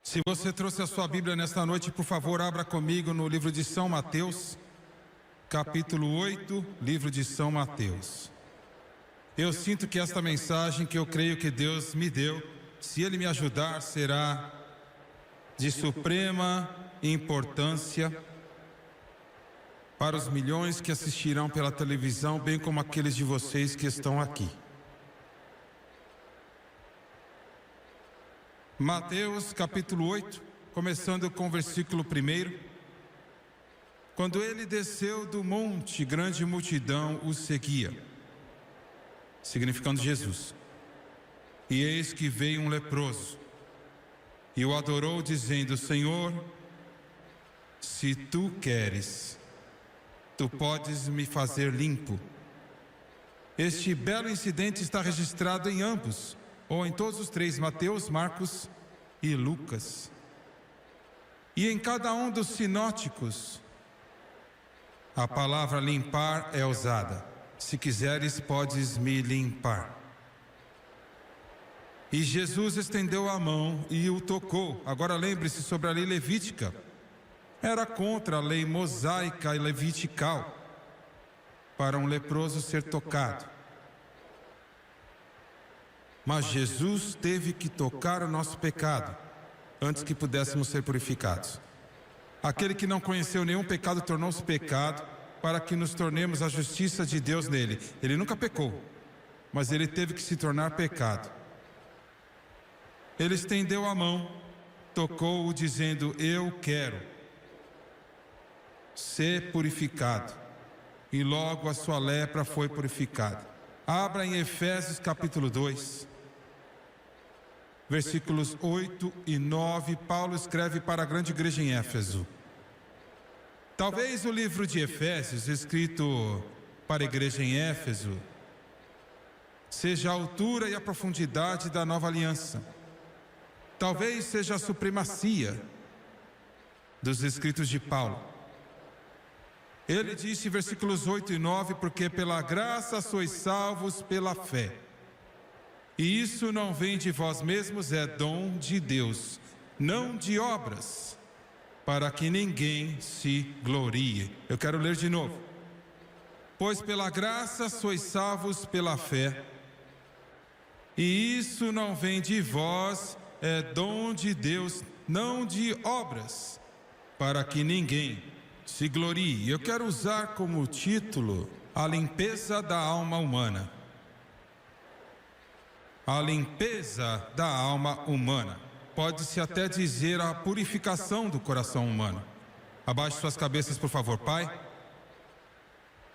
Se você trouxe a sua Bíblia nesta noite, por favor, abra comigo no livro de São Mateus, capítulo 8, livro de São Mateus. Eu sinto que esta mensagem que eu creio que Deus me deu, se Ele me ajudar, será de suprema importância para os milhões que assistirão pela televisão, bem como aqueles de vocês que estão aqui. Mateus capítulo 8, começando com o versículo 1. Quando ele desceu do monte, grande multidão o seguia, significando Jesus. E eis que veio um leproso, e o adorou, dizendo: Senhor, se tu queres, tu podes me fazer limpo. Este belo incidente está registrado em ambos, ou em todos os três, Mateus, Marcos e Lucas. E em cada um dos sinóticos, a palavra limpar é usada. Se quiseres, podes me limpar. E Jesus estendeu a mão e o tocou. Agora lembre-se sobre a lei levítica. Era contra a lei mosaica e levitical para um leproso ser tocado. Mas Jesus teve que tocar o nosso pecado antes que pudéssemos ser purificados. Aquele que não conheceu nenhum pecado tornou-se pecado para que nos tornemos a justiça de Deus nele. Ele nunca pecou, mas ele teve que se tornar pecado. Ele estendeu a mão, tocou-o, dizendo: eu quero ser purificado. E logo a sua lepra foi purificada. Abra em Efésios capítulo 2, versículos 8 e 9, Paulo escreve para a grande igreja em Éfeso. Talvez o livro de Efésios, escrito para a igreja em Éfeso, seja a altura e a profundidade da nova aliança. Talvez seja a supremacia dos escritos de Paulo. Ele disse, versículos 8 e 9, porque pela graça sois salvos pela fé. E isso não vem de vós mesmos, é dom de Deus, não de obras, para que ninguém se glorie. Eu quero ler de novo. Pois pela graça sois salvos pela fé. E isso não vem de vós, é dom de Deus, não de obras, para que ninguém se glorie. Eu quero usar como título a limpeza da alma humana. A limpeza da alma humana. Pode-se até dizer a purificação do coração humano. Abaixe suas cabeças, por favor, Pai.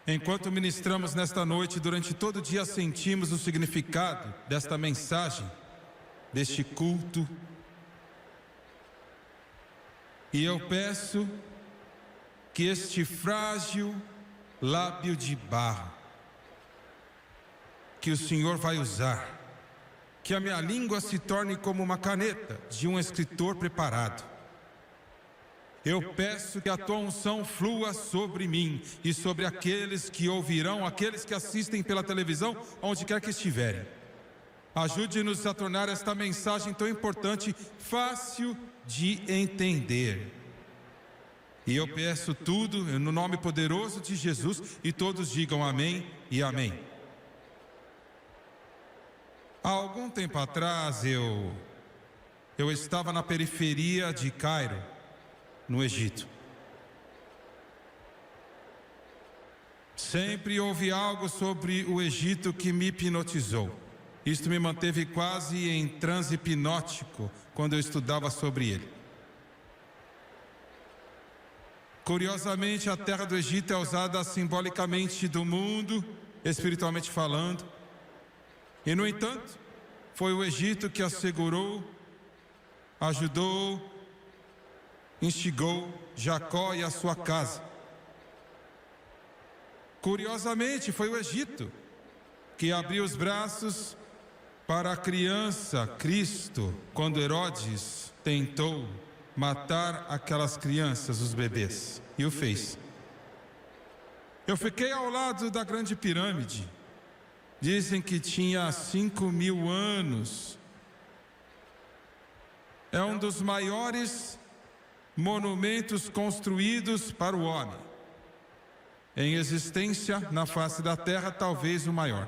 Enquanto ministramos nesta noite, durante todo o dia sentimos o significado desta mensagem, deste culto. E eu peço que este frágil lábio de barro que o Senhor vai usar, que a minha língua se torne como uma caneta de um escritor preparado. Eu peço que a tua unção flua sobre mim e sobre aqueles que ouvirão, aqueles que assistem pela televisão, onde quer que estiverem. Ajude-nos a tornar esta mensagem tão importante fácil de entender. E eu peço tudo no nome poderoso de Jesus, e todos digam amém e amém. Há algum tempo atrás eu estava na periferia de Cairo, no Egito. Sempre ouvi algo sobre o Egito que me hipnotizou. Isto me manteve quase em transe hipnótico quando eu estudava sobre ele. Curiosamente, a terra do Egito é usada simbolicamente do mundo, espiritualmente falando. E, no entanto, foi o Egito que assegurou, ajudou, instigou Jacó e a sua casa. Curiosamente, foi o Egito que abriu os braços para a criança Cristo, quando Herodes tentou matar aquelas crianças, os bebês, e o fez. Eu fiquei ao lado da grande pirâmide. Dizem que tinha 5.000 anos. é um dos maiores monumentos construídos para o homem. Em existência na face da terra, talvez o maior.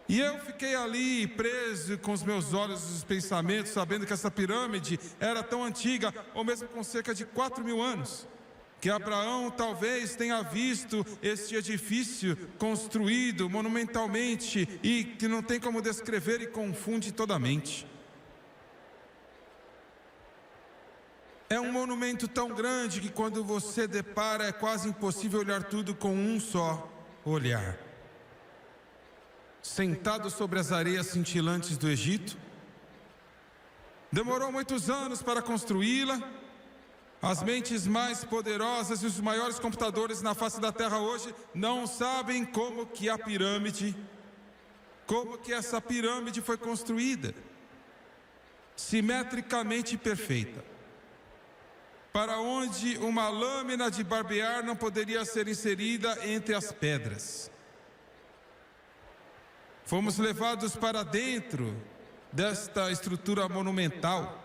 E eu fiquei ali preso com os meus olhos e os pensamentos, sabendo que essa pirâmide era tão antiga, ou mesmo com cerca de 4.000 anos, que Abraão talvez tenha visto este edifício construído monumentalmente e que não tem como descrever e confunde toda a mente. É um monumento tão grande que quando você depara é quase impossível olhar tudo com um só olhar. Sentado sobre as areias cintilantes do Egito, demorou muitos anos para construí-la. As mentes mais poderosas e os maiores computadores na face da terra hoje não sabem como que essa pirâmide foi construída, simetricamente perfeita, para onde uma lâmina de barbear não poderia ser inserida entre as pedras. Fomos levados para dentro desta estrutura monumental,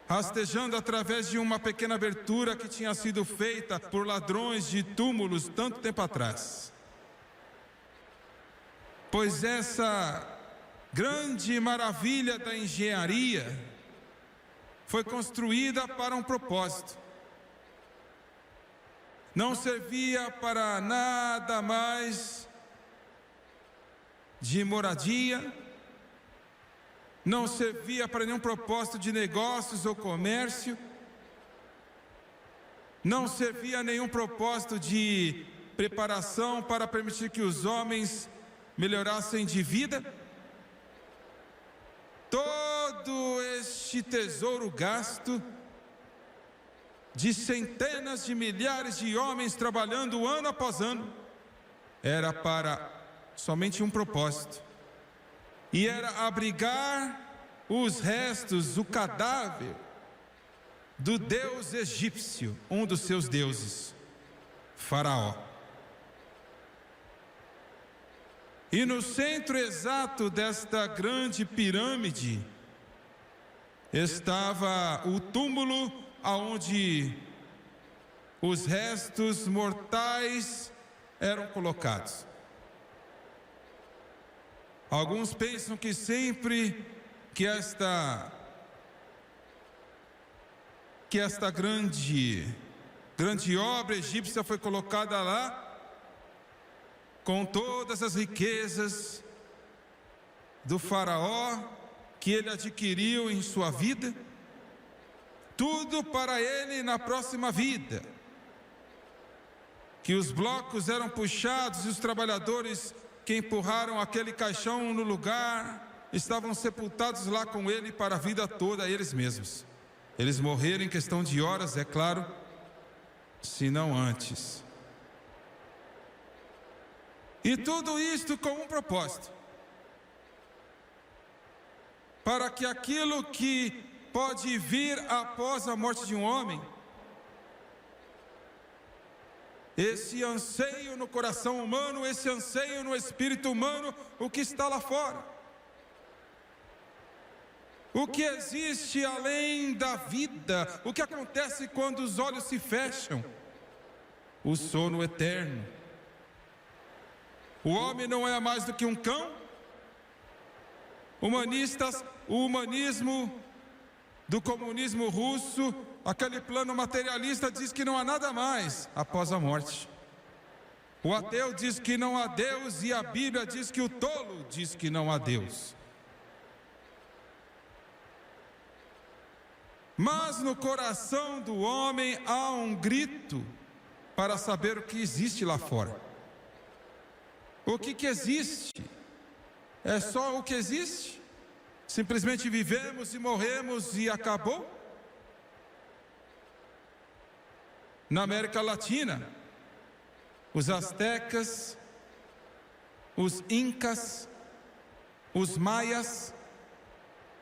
rastejando através de uma pequena abertura que tinha sido feita por ladrões de túmulos tanto tempo atrás. Pois essa grande maravilha da engenharia foi construída para um propósito. Não servia para nada mais de moradia, não servia para nenhum propósito de negócios ou comércio, não servia a nenhum propósito de preparação para permitir que os homens melhorassem de vida. Todo este tesouro gasto de centenas de milhares de homens trabalhando ano após ano era para somente um propósito, e era abrigar os restos, o cadáver do deus egípcio, um dos seus deuses, Faraó. E no centro exato desta grande pirâmide estava o túmulo aonde os restos mortais eram colocados. Alguns pensam que sempre que esta grande obra egípcia foi colocada lá, com todas as riquezas do faraó que ele adquiriu em sua vida, tudo para ele na próxima vida, que os blocos eram puxados e os trabalhadores que empurraram aquele caixão no lugar estavam sepultados lá com ele para a vida toda, eles mesmos. Eles morreram em questão de horas, é claro, se não antes. E tudo isto com um propósito: para que aquilo que pode vir após a morte de um homem, esse anseio no coração humano, esse anseio no espírito humano, o que está lá fora, o que existe além da vida, o que acontece quando os olhos se fecham, o sono eterno. O homem não é mais do que um cão. Humanistas, o humanismo do comunismo russo, aquele plano materialista, diz que não há nada mais após a morte. O ateu diz que não há Deus, e a Bíblia diz que o tolo diz que não há Deus. Mas no coração do homem há um grito para saber o que existe lá fora. O que existe? É só o que existe? Simplesmente vivemos e morremos e acabou? Na América Latina, os astecas, os incas, os maias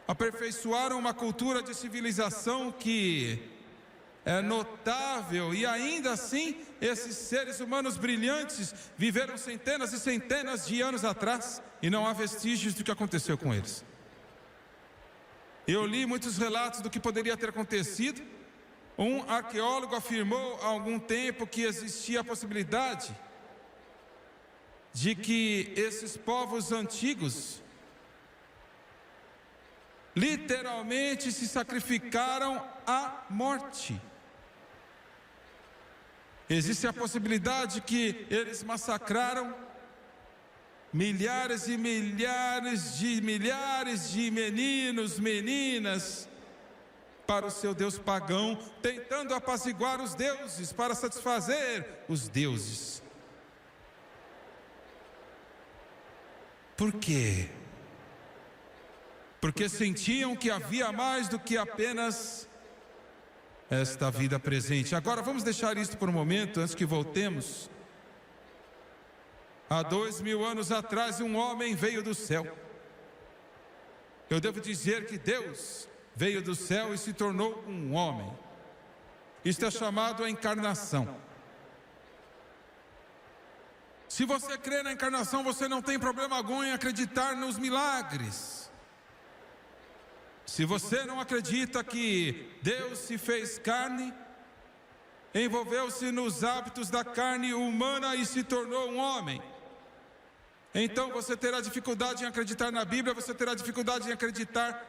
aperfeiçoaram uma cultura de civilização que é notável, e ainda assim esses seres humanos brilhantes viveram centenas e centenas de anos atrás e não há vestígios do que aconteceu com eles. Eu li muitos relatos do que poderia ter acontecido. Um arqueólogo afirmou há algum tempo que existia a possibilidade de que esses povos antigos literalmente se sacrificaram à morte. Existe a possibilidade que eles massacraram milhares e milhares de meninos, meninas, para o seu Deus pagão, tentando apaziguar os deuses, para satisfazer os deuses. Por quê? Porque sentiam que havia mais do que apenas esta vida presente. Agora vamos deixar isso por um momento, antes que voltemos. Há 2000 anos atrás, um homem veio do céu. Eu devo dizer que Deus veio do céu e se tornou um homem. Isto é chamado a encarnação. Se você crê na encarnação, você não tem problema algum em acreditar nos milagres. Se você não acredita que Deus se fez carne, envolveu-se nos hábitos da carne humana e se tornou um homem, então você terá dificuldade em acreditar na Bíblia, você terá dificuldade em acreditar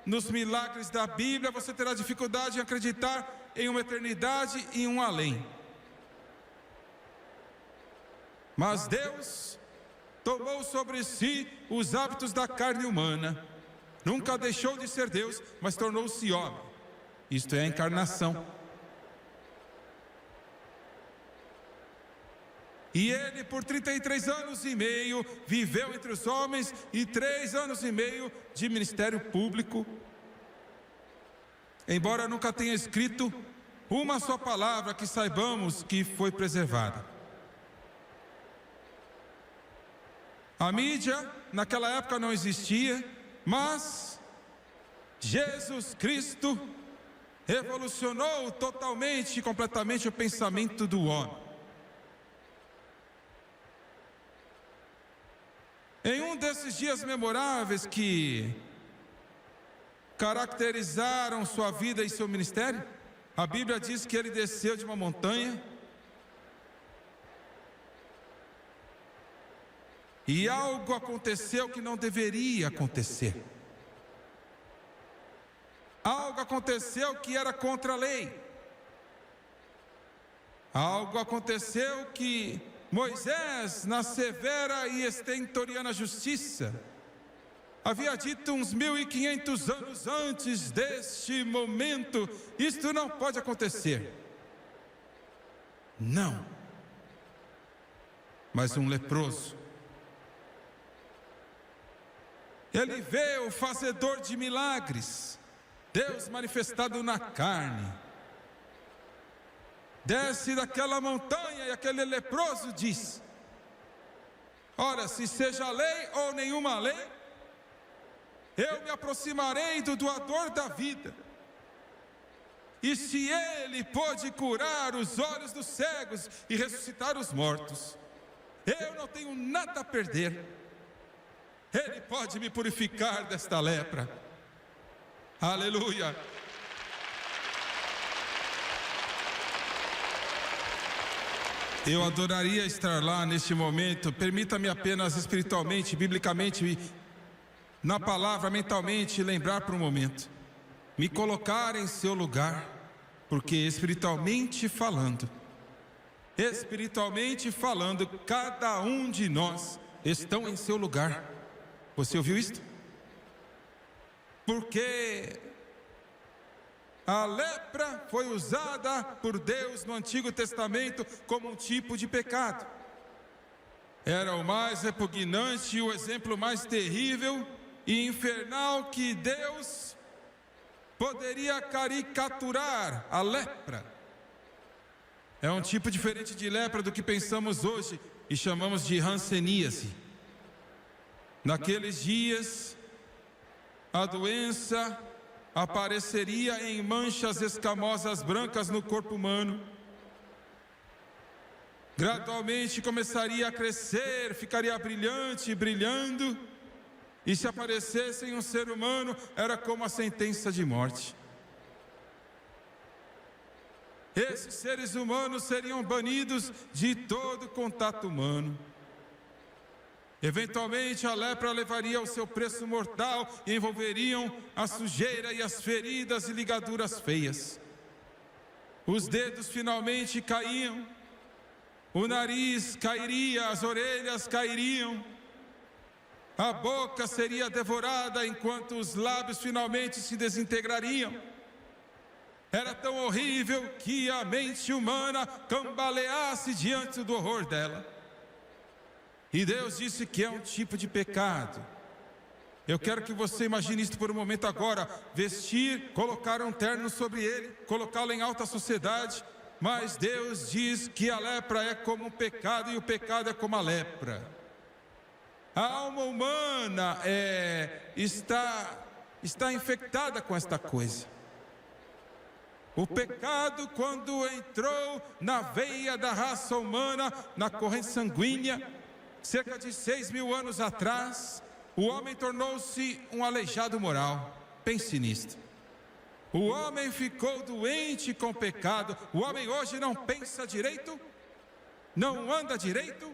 nos milagres da Bíblia, você terá dificuldade em acreditar em uma eternidade e um além. Mas Deus tomou sobre si os hábitos da carne humana. Nunca deixou de ser Deus, mas tornou-se homem. Isto é a encarnação. E ele, por 33 anos e meio, viveu entre os homens e 3 anos e meio de ministério público. Embora nunca tenha escrito uma só palavra que saibamos que foi preservada. A mídia, naquela época, não existia, mas Jesus Cristo revolucionou totalmente e completamente o pensamento do homem. Em um desses dias memoráveis que caracterizaram sua vida e seu ministério, a Bíblia diz que ele desceu de uma montanha e algo aconteceu que não deveria acontecer. Algo aconteceu que era contra a lei. Algo aconteceu que Moisés, na severa e estentoriana justiça, havia dito uns 1500 anos antes deste momento: isto não pode acontecer. Não. Mas um leproso, ele vê o fazedor de milagres, Deus manifestado na carne, desce daquela montanha e aquele leproso diz: ora, se seja lei ou nenhuma lei, eu me aproximarei do doador da vida. E se ele pôde curar os olhos dos cegos e ressuscitar os mortos, eu não tenho nada a perder. Ele pode me purificar desta lepra. Aleluia. Eu adoraria estar lá neste momento. Permita-me apenas espiritualmente, biblicamente, na palavra, mentalmente, lembrar por um momento, me colocar em seu lugar, porque espiritualmente falando, cada um de nós estão em seu lugar. Você ouviu isto? Porque a lepra foi usada por Deus no Antigo Testamento como um tipo de pecado. Era o mais repugnante e o exemplo mais terrível e infernal que Deus poderia caricaturar. A lepra é um tipo diferente de lepra do que pensamos hoje e chamamos de hanseníase. Naqueles dias, a doença apareceria em manchas escamosas brancas no corpo humano. Gradualmente começaria a crescer, ficaria brilhante, brilhando, E se aparecessem um ser humano, era como a sentença de morte. Esses seres humanos seriam banidos de todo contato humano. Eventualmente a lepra levaria o seu preço mortal e envolveriam a sujeira e as feridas e ligaduras feias. Os dedos finalmente caíam, o nariz cairia, as orelhas cairiam, a boca seria devorada enquanto os lábios finalmente se desintegrariam. Era tão horrível que a mente humana cambaleasse diante do horror dela. E Deus disse que é um tipo de pecado. Eu quero que você imagine isso por um momento agora. Vestir, colocar um terno sobre ele, colocá-lo em alta sociedade. Mas Deus diz que a lepra é como um pecado e o pecado é como a lepra. A alma humana está infectada com esta coisa. O pecado, quando entrou na veia da raça humana, na corrente sanguínea, cerca de 6.000 anos atrás, o homem tornou-se um aleijado moral. Pense nisto. O homem ficou doente com o pecado. O homem hoje não pensa direito, não anda direito,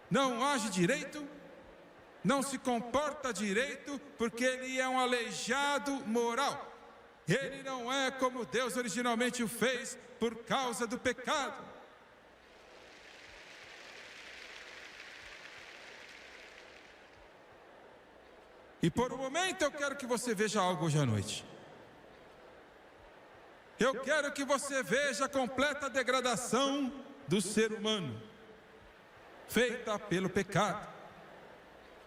não age direito, não se comporta direito, porque ele é um aleijado moral. Ele não é como Deus originalmente o fez por causa do pecado. E por um momento eu quero que você veja algo hoje à noite. Eu quero que você veja a completa degradação do ser humano, feita pelo pecado.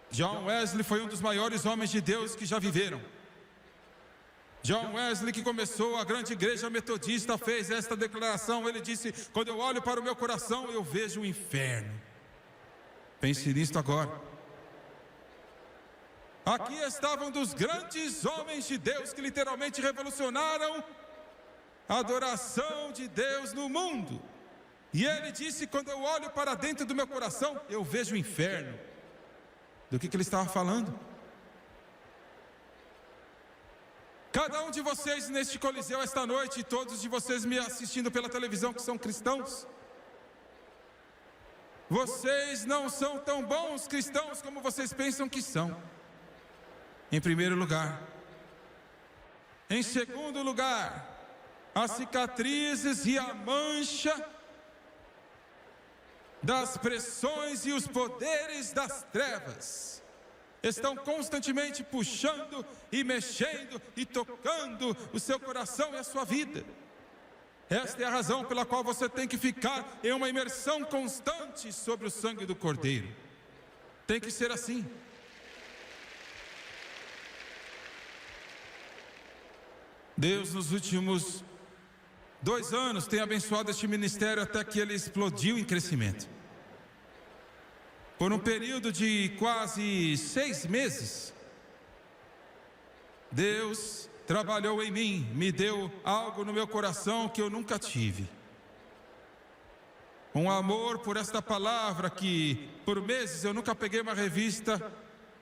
John Wesley foi um dos maiores homens de Deus que já viveram. John Wesley, que começou a grande igreja metodista, fez esta declaração. Ele disse: quando eu olho para o meu coração, eu vejo o inferno. Pense nisto agora. Aqui estavam dos grandes homens de Deus que literalmente revolucionaram a adoração de Deus no mundo. E ele disse: quando eu olho para dentro do meu coração, eu vejo o inferno. Do que ele estava falando? Cada um de vocês neste coliseu esta noite, e todos de vocês me assistindo pela televisão que são cristãos, vocês não são tão bons cristãos como vocês pensam que são. Em primeiro lugar. Em segundo lugar, as cicatrizes e a mancha das pressões e os poderes das trevas estão constantemente puxando e mexendo e tocando o seu coração e a sua vida. Esta é a razão pela qual você tem que ficar em uma imersão constante sobre o sangue do Cordeiro. Tem que ser assim. Deus, nos últimos 2 anos, tem abençoado este ministério até que ele explodiu em crescimento. Por um período de quase 6 meses, Deus trabalhou em mim, me deu algo no meu coração que eu nunca tive. Um amor por esta palavra que, por meses, eu nunca peguei uma revista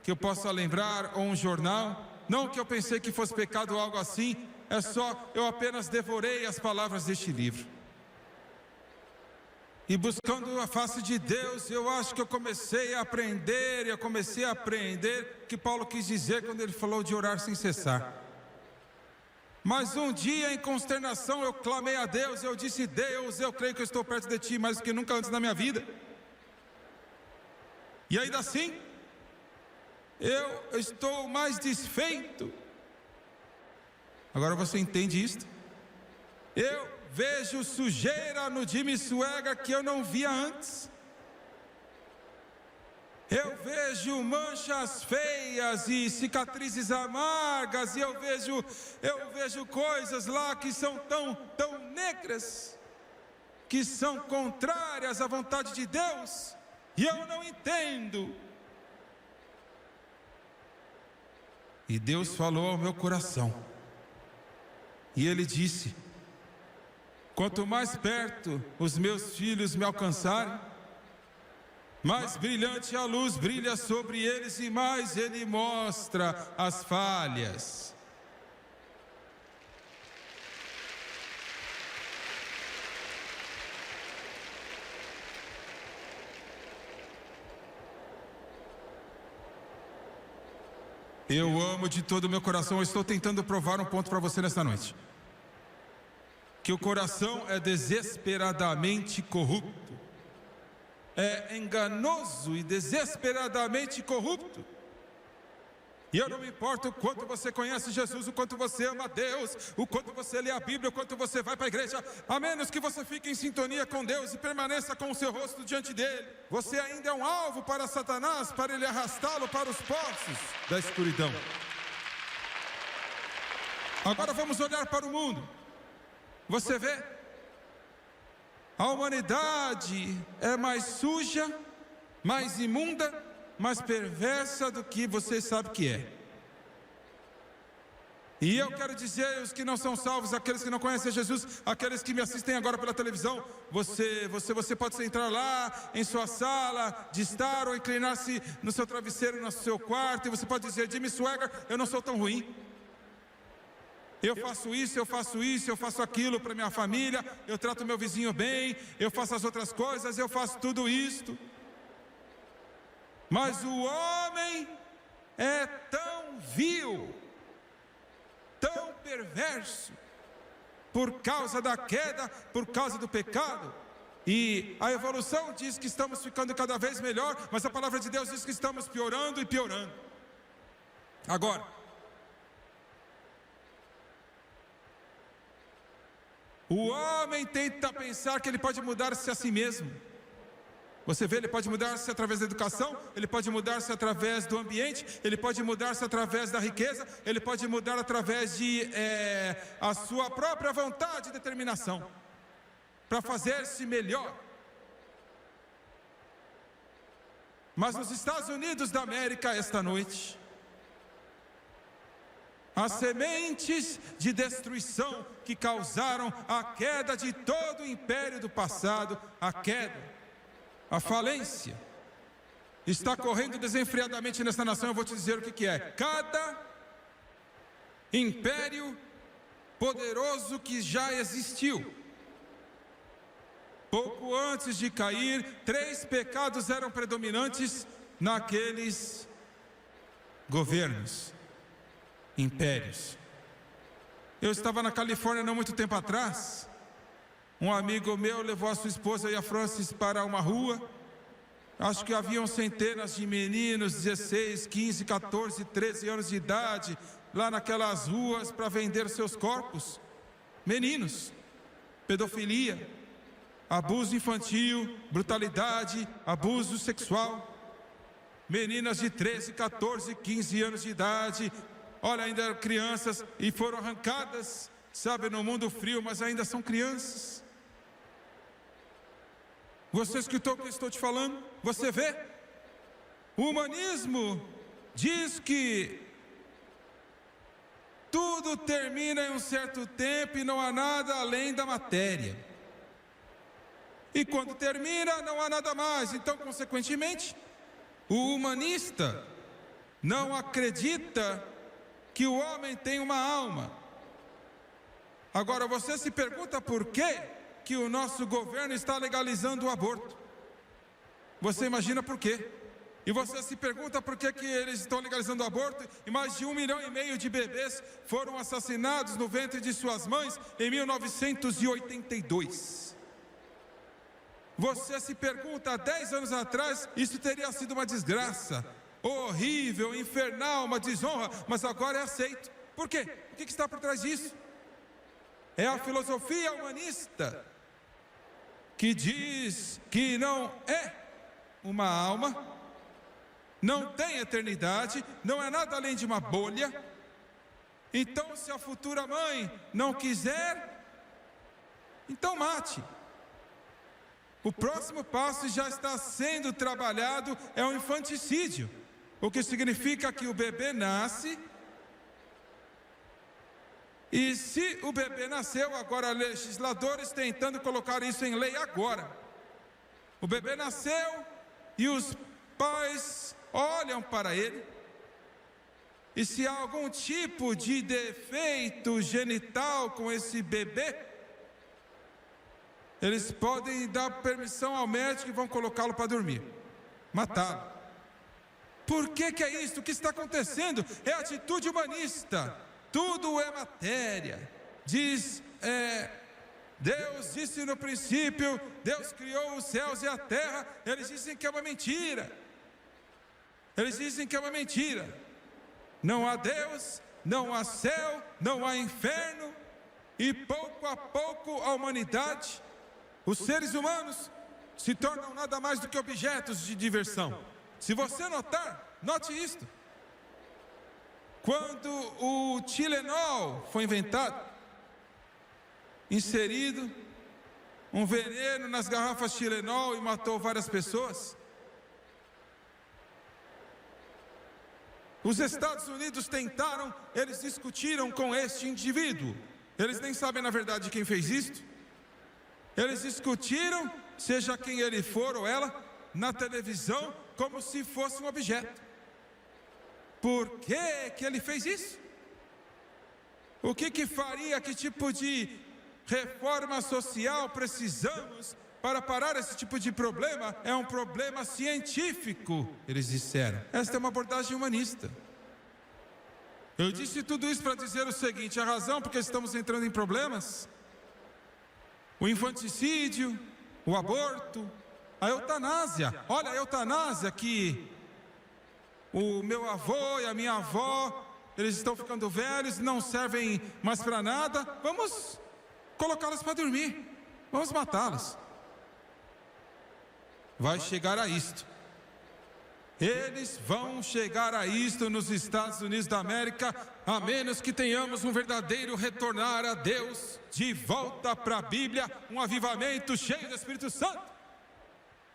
que eu possa lembrar, ou um jornal. Não que eu pensei que fosse pecado ou algo assim, é só, eu apenas devorei as palavras deste livro. E buscando a face de Deus, eu acho que eu comecei a aprender, e eu comecei a aprender o que Paulo quis dizer quando ele falou de orar sem cessar. Mas um dia, em consternação, eu clamei a Deus, eu disse: Deus, eu creio que eu estou perto de Ti mais do que nunca antes na minha vida. E ainda assim, eu estou mais desfeito. Agora você entende isto? Eu vejo sujeira no Jimmy Swaggart que eu não via antes. Eu vejo manchas feias e cicatrizes amargas, e eu vejo coisas lá que são tão negras, que são contrárias à vontade de Deus, e eu não entendo. E Deus falou ao meu coração, e Ele disse: quanto mais perto os meus filhos me alcançarem, mais brilhante a luz brilha sobre eles e mais ele mostra as falhas. Eu amo de todo o meu coração. Eu estou tentando provar um ponto para você nesta noite. Que o coração é desesperadamente corrupto. É enganoso e desesperadamente corrupto. E eu não me importo o quanto você conhece Jesus, o quanto você ama Deus, o quanto você lê a Bíblia, o quanto você vai para a igreja, a menos que você fique em sintonia com Deus e permaneça com o seu rosto diante dele. Você ainda é um alvo para Satanás, para ele arrastá-lo para os poços da escuridão. Agora vamos olhar para o mundo. Você vê? A humanidade é mais suja, mais imunda, mais perversa do que você sabe que é. E eu quero dizer, os que não são salvos, aqueles que não conhecem Jesus, aqueles que me assistem agora pela televisão, você pode entrar lá em sua sala de estar ou inclinar-se no seu travesseiro, no seu quarto, e você pode dizer: Jimmy Swaggart, eu não sou tão ruim. Eu faço isso, eu faço aquilo para minha família, eu trato meu vizinho bem, eu faço as outras coisas, eu faço tudo isto. Mas o homem é tão vil, tão perverso, por causa da queda, por causa do pecado. E a evolução diz que estamos ficando cada vez melhor, mas a palavra de Deus diz que estamos piorando e piorando. Agora, o homem tenta pensar que ele pode mudar-se a si mesmo. Você vê, ele pode mudar-se através da educação, ele pode mudar-se através do ambiente, ele pode mudar-se através da riqueza, ele pode mudar através de a sua própria vontade e determinação, para fazer-se melhor. Mas nos Estados Unidos da América, esta noite, as sementes de destruição que causaram a queda de todo o império do passado, a queda, a falência, está correndo desenfreadamente nesta nação. Eu vou te dizer o que é. Cada império poderoso que já existiu, pouco antes de cair, 3 pecados eram predominantes naqueles governos, impérios. Eu estava na Califórnia não muito tempo atrás. Um amigo meu levou a sua esposa e a Francis para uma rua. Acho que haviam centenas de meninos, 16, 15, 14, 13 anos de idade, lá naquelas ruas para vender seus corpos. Meninos, pedofilia, abuso infantil, brutalidade, abuso sexual. Meninas de 13, 14, 15 anos de idade, olha, ainda eram crianças e foram arrancadas, sabe, no mundo frio, mas ainda são crianças. Você escutou o que eu estou te falando? Você vê? O humanismo diz que tudo termina em um certo tempo e não há nada além da matéria. E quando termina, não há nada mais. Então, consequentemente, o humanista não acredita que o homem tem uma alma. Agora, você se pergunta por quê que o nosso governo está legalizando o aborto. Você imagina por quê? E você se pergunta por que eles estão legalizando o aborto e mais de 1,5 milhão de bebês foram assassinados no ventre de suas mães em 1982. Você se pergunta, há 10 anos atrás, isso teria sido uma desgraça, horrível, infernal, uma desonra, mas agora é aceito. Por quê? O que está por trás disso? É a filosofia humanista que diz que não é uma alma, não tem eternidade, não é nada além de uma bolha. Então, se a futura mãe não quiser, então mate. O próximo passo já está sendo trabalhado, é o infanticídio, o que significa que o bebê nasce. E se o bebê nasceu, agora legisladores tentando colocar isso em lei agora. O bebê nasceu e os pais olham para ele, e se há algum tipo de defeito genital com esse bebê, eles podem dar permissão ao médico e vão colocá-lo para dormir, matá-lo. Por que é isso? O que está acontecendo? É atitude humanista. Tudo é matéria. Deus disse no princípio, Deus criou os céus e a terra. Eles dizem que é uma mentira. Eles dizem que é uma mentira. Não há Deus, não há céu, não há inferno. E pouco a pouco a humanidade, os seres humanos, se tornam nada mais do que objetos de diversão. Se você notar, note isto. Quando o Tilenol foi inventado, inserido um veneno nas garrafas Tilenol e matou várias pessoas, os Estados Unidos tentaram, eles discutiram com este indivíduo. Eles nem sabem na verdade quem fez isto. Eles discutiram, seja quem ele for ou ela, na televisão, como se fosse um objeto. Por que ele fez isso? O que faria, que tipo de reforma social precisamos para parar esse tipo de problema? É um problema científico, eles disseram. Esta é uma abordagem humanista. Eu disse tudo isso para dizer o seguinte: a razão porque estamos entrando em problemas, o infanticídio, o aborto, a eutanásia. Olha, a eutanásia que o meu avô e a minha avó, eles estão ficando velhos, não servem mais para nada. Vamos colocá-los para dormir, vamos matá-los. Vai chegar a isto. Eles vão chegar a isto nos Estados Unidos da América, a menos que tenhamos um verdadeiro retornar a Deus, de volta para a Bíblia, um avivamento cheio do Espírito Santo.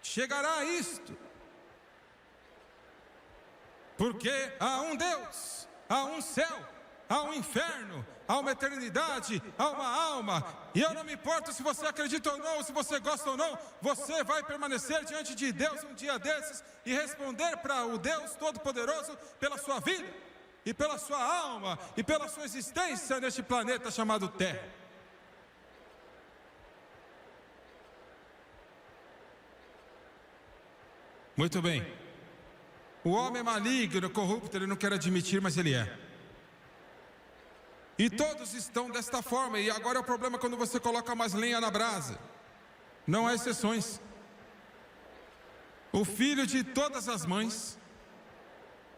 Chegará a isto. Porque há um Deus, há um céu, há um inferno, há uma eternidade, há uma alma. E eu não me importo se você acredita ou não, se você gosta ou não, você vai permanecer diante de Deus um dia desses e responder para o Deus Todo-Poderoso pela sua vida, e pela sua alma, e pela sua existência neste planeta chamado Terra. Muito bem. O homem é maligno, corrupto, ele não quer admitir, mas ele é. E todos estão desta forma. E agora é o problema quando você coloca mais lenha na brasa. Não há exceções. O filho de todas as mães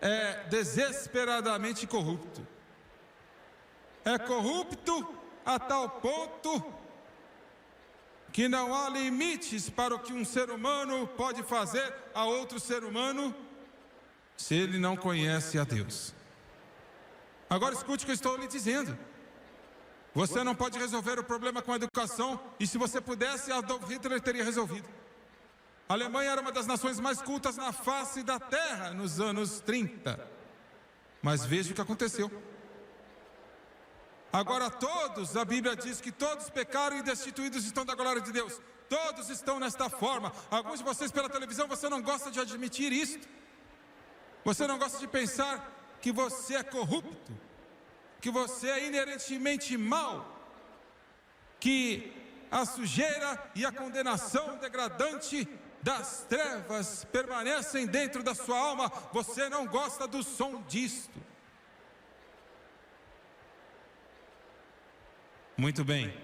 é desesperadamente corrupto. É corrupto a tal ponto que não há limites para o que um ser humano pode fazer a outro ser humano se ele não conhece a Deus. Agora escute o que eu estou lhe dizendo. Você não pode resolver o problema com a educação, e se você pudesse, Adolf Hitler teria resolvido. A Alemanha era uma das nações mais cultas na face da terra nos anos 30. Mas veja o que aconteceu. Agora todos, a Bíblia diz que todos pecaram e destituídos estão da glória de Deus. Todos estão nesta forma. Alguns de vocês pela televisão, você não gosta de admitir isto. Você não gosta de pensar que você é corrupto, que você é inerentemente mau, que a sujeira e a condenação degradante das trevas permanecem dentro da sua alma. Você não gosta do som disto. Muito bem.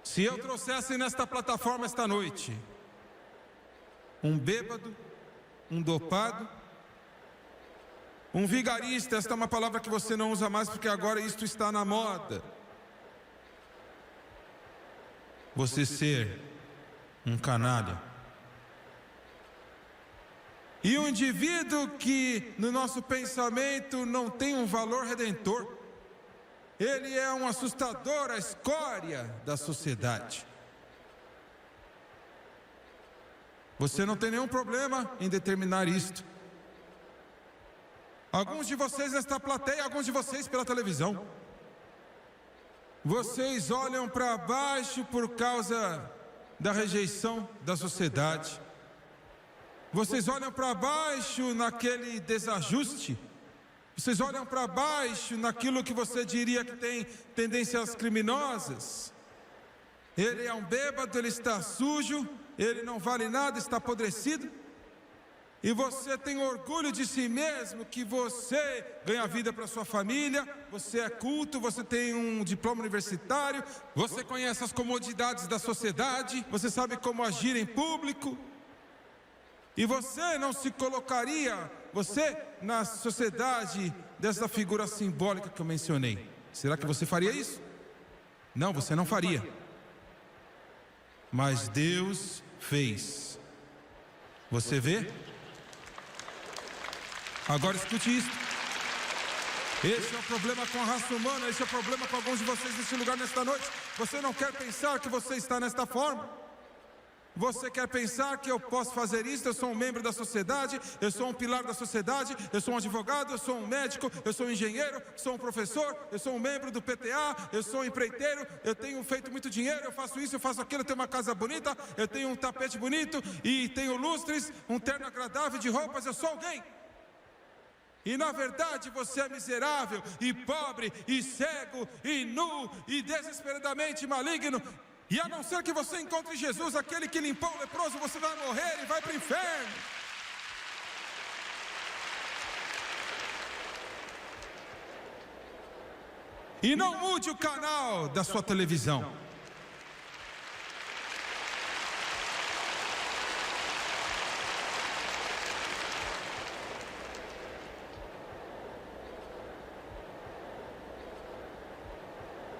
Se eu trouxesse nesta plataforma esta noite um bêbado, um dopado, um vigarista, esta é uma palavra que você não usa mais porque agora isto está na moda. Você ser um canalha. E um indivíduo que no nosso pensamento não tem um valor redentor, ele é um assustador, a escória da sociedade. Você não tem nenhum problema em determinar isto. Alguns de vocês nesta plateia, alguns de vocês pela televisão, vocês olham para baixo por causa da rejeição da sociedade. Vocês olham para baixo naquele desajuste. Vocês olham para baixo naquilo que você diria que tem tendências criminosas. Ele é um bêbado, ele está sujo, ele não vale nada, está apodrecido. E você tem orgulho de si mesmo, que você ganha vida para sua família, você é culto, você tem um diploma universitário, você conhece as comodidades da sociedade, você sabe como agir em público. E você não se colocaria, você, na sociedade, dessa figura simbólica que eu mencionei. Será que você faria isso? Não, você não faria. Mas Deus fez. Você vê? Agora escute isso. Esse é o problema com a raça humana, esse é o problema com alguns de vocês neste lugar nesta noite. Você não quer pensar que você está nesta forma. Você quer pensar que eu posso fazer isso? Eu sou um membro da sociedade, eu sou um pilar da sociedade, eu sou um advogado, eu sou um médico, eu sou um engenheiro, sou um professor, eu sou um membro do PTA, eu sou um empreiteiro, eu tenho feito muito dinheiro, eu faço isso, eu faço aquilo, eu tenho uma casa bonita, eu tenho um tapete bonito e tenho lustres, um terno agradável de roupas, eu sou alguém. E na verdade você é miserável e pobre e cego e nu e desesperadamente maligno. E a não ser que você encontre Jesus, aquele que limpou o leproso, você vai morrer e vai para o inferno. E não mude o canal da sua televisão.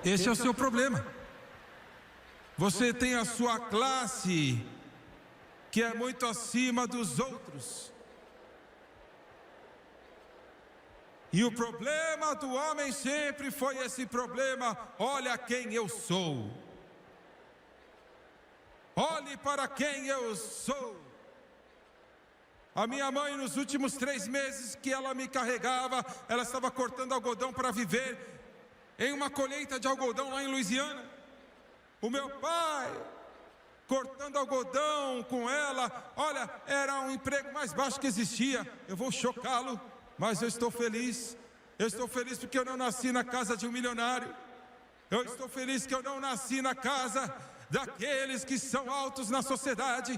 Esse é o seu problema. Você tem a sua classe que é muito acima dos outros. E o problema do homem sempre foi esse problema: olha quem eu sou. Olhe para quem eu sou. A minha mãe, nos últimos 3 meses que ela me carregava, ela estava cortando algodão para viver em uma colheita de algodão lá em Louisiana. O meu pai, cortando algodão com ela, olha, era um emprego mais baixo que existia. Eu vou chocá-lo, mas eu estou feliz. Eu estou feliz porque eu não nasci na casa de um milionário. Eu estou feliz que eu não nasci na casa daqueles que são altos na sociedade.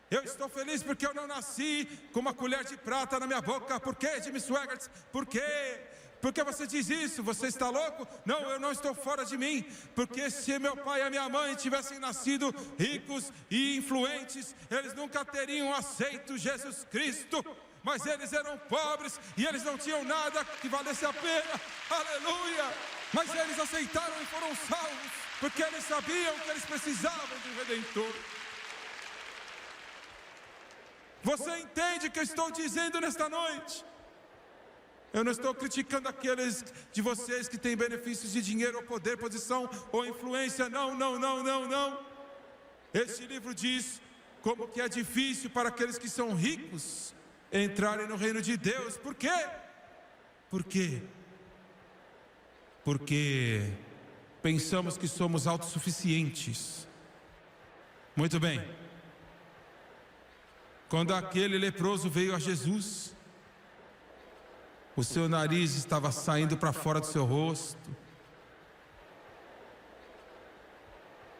Eu estou feliz porque eu não nasci com uma colher de prata na minha boca. Por quê, Jimmy Swaggart? Por quê? Por que você diz isso? Você está louco? Não, eu não estou fora de mim. Porque se meu pai e a minha mãe tivessem nascido ricos e influentes, eles nunca teriam aceito Jesus Cristo. Mas eles eram pobres e eles não tinham nada que valesse a pena. Aleluia! Mas eles aceitaram e foram salvos, porque eles sabiam que eles precisavam de um Redentor. Você entende o que eu estou dizendo nesta noite? Eu não estou criticando aqueles de vocês que têm benefícios de dinheiro, ou poder, posição ou influência. Não, não, não, não, não. Este livro diz como que é difícil para aqueles que são ricos entrarem no reino de Deus. Por quê? Por quê? Porque pensamos que somos autossuficientes. Muito bem. Quando aquele leproso veio a Jesus, o seu nariz estava saindo para fora do seu rosto,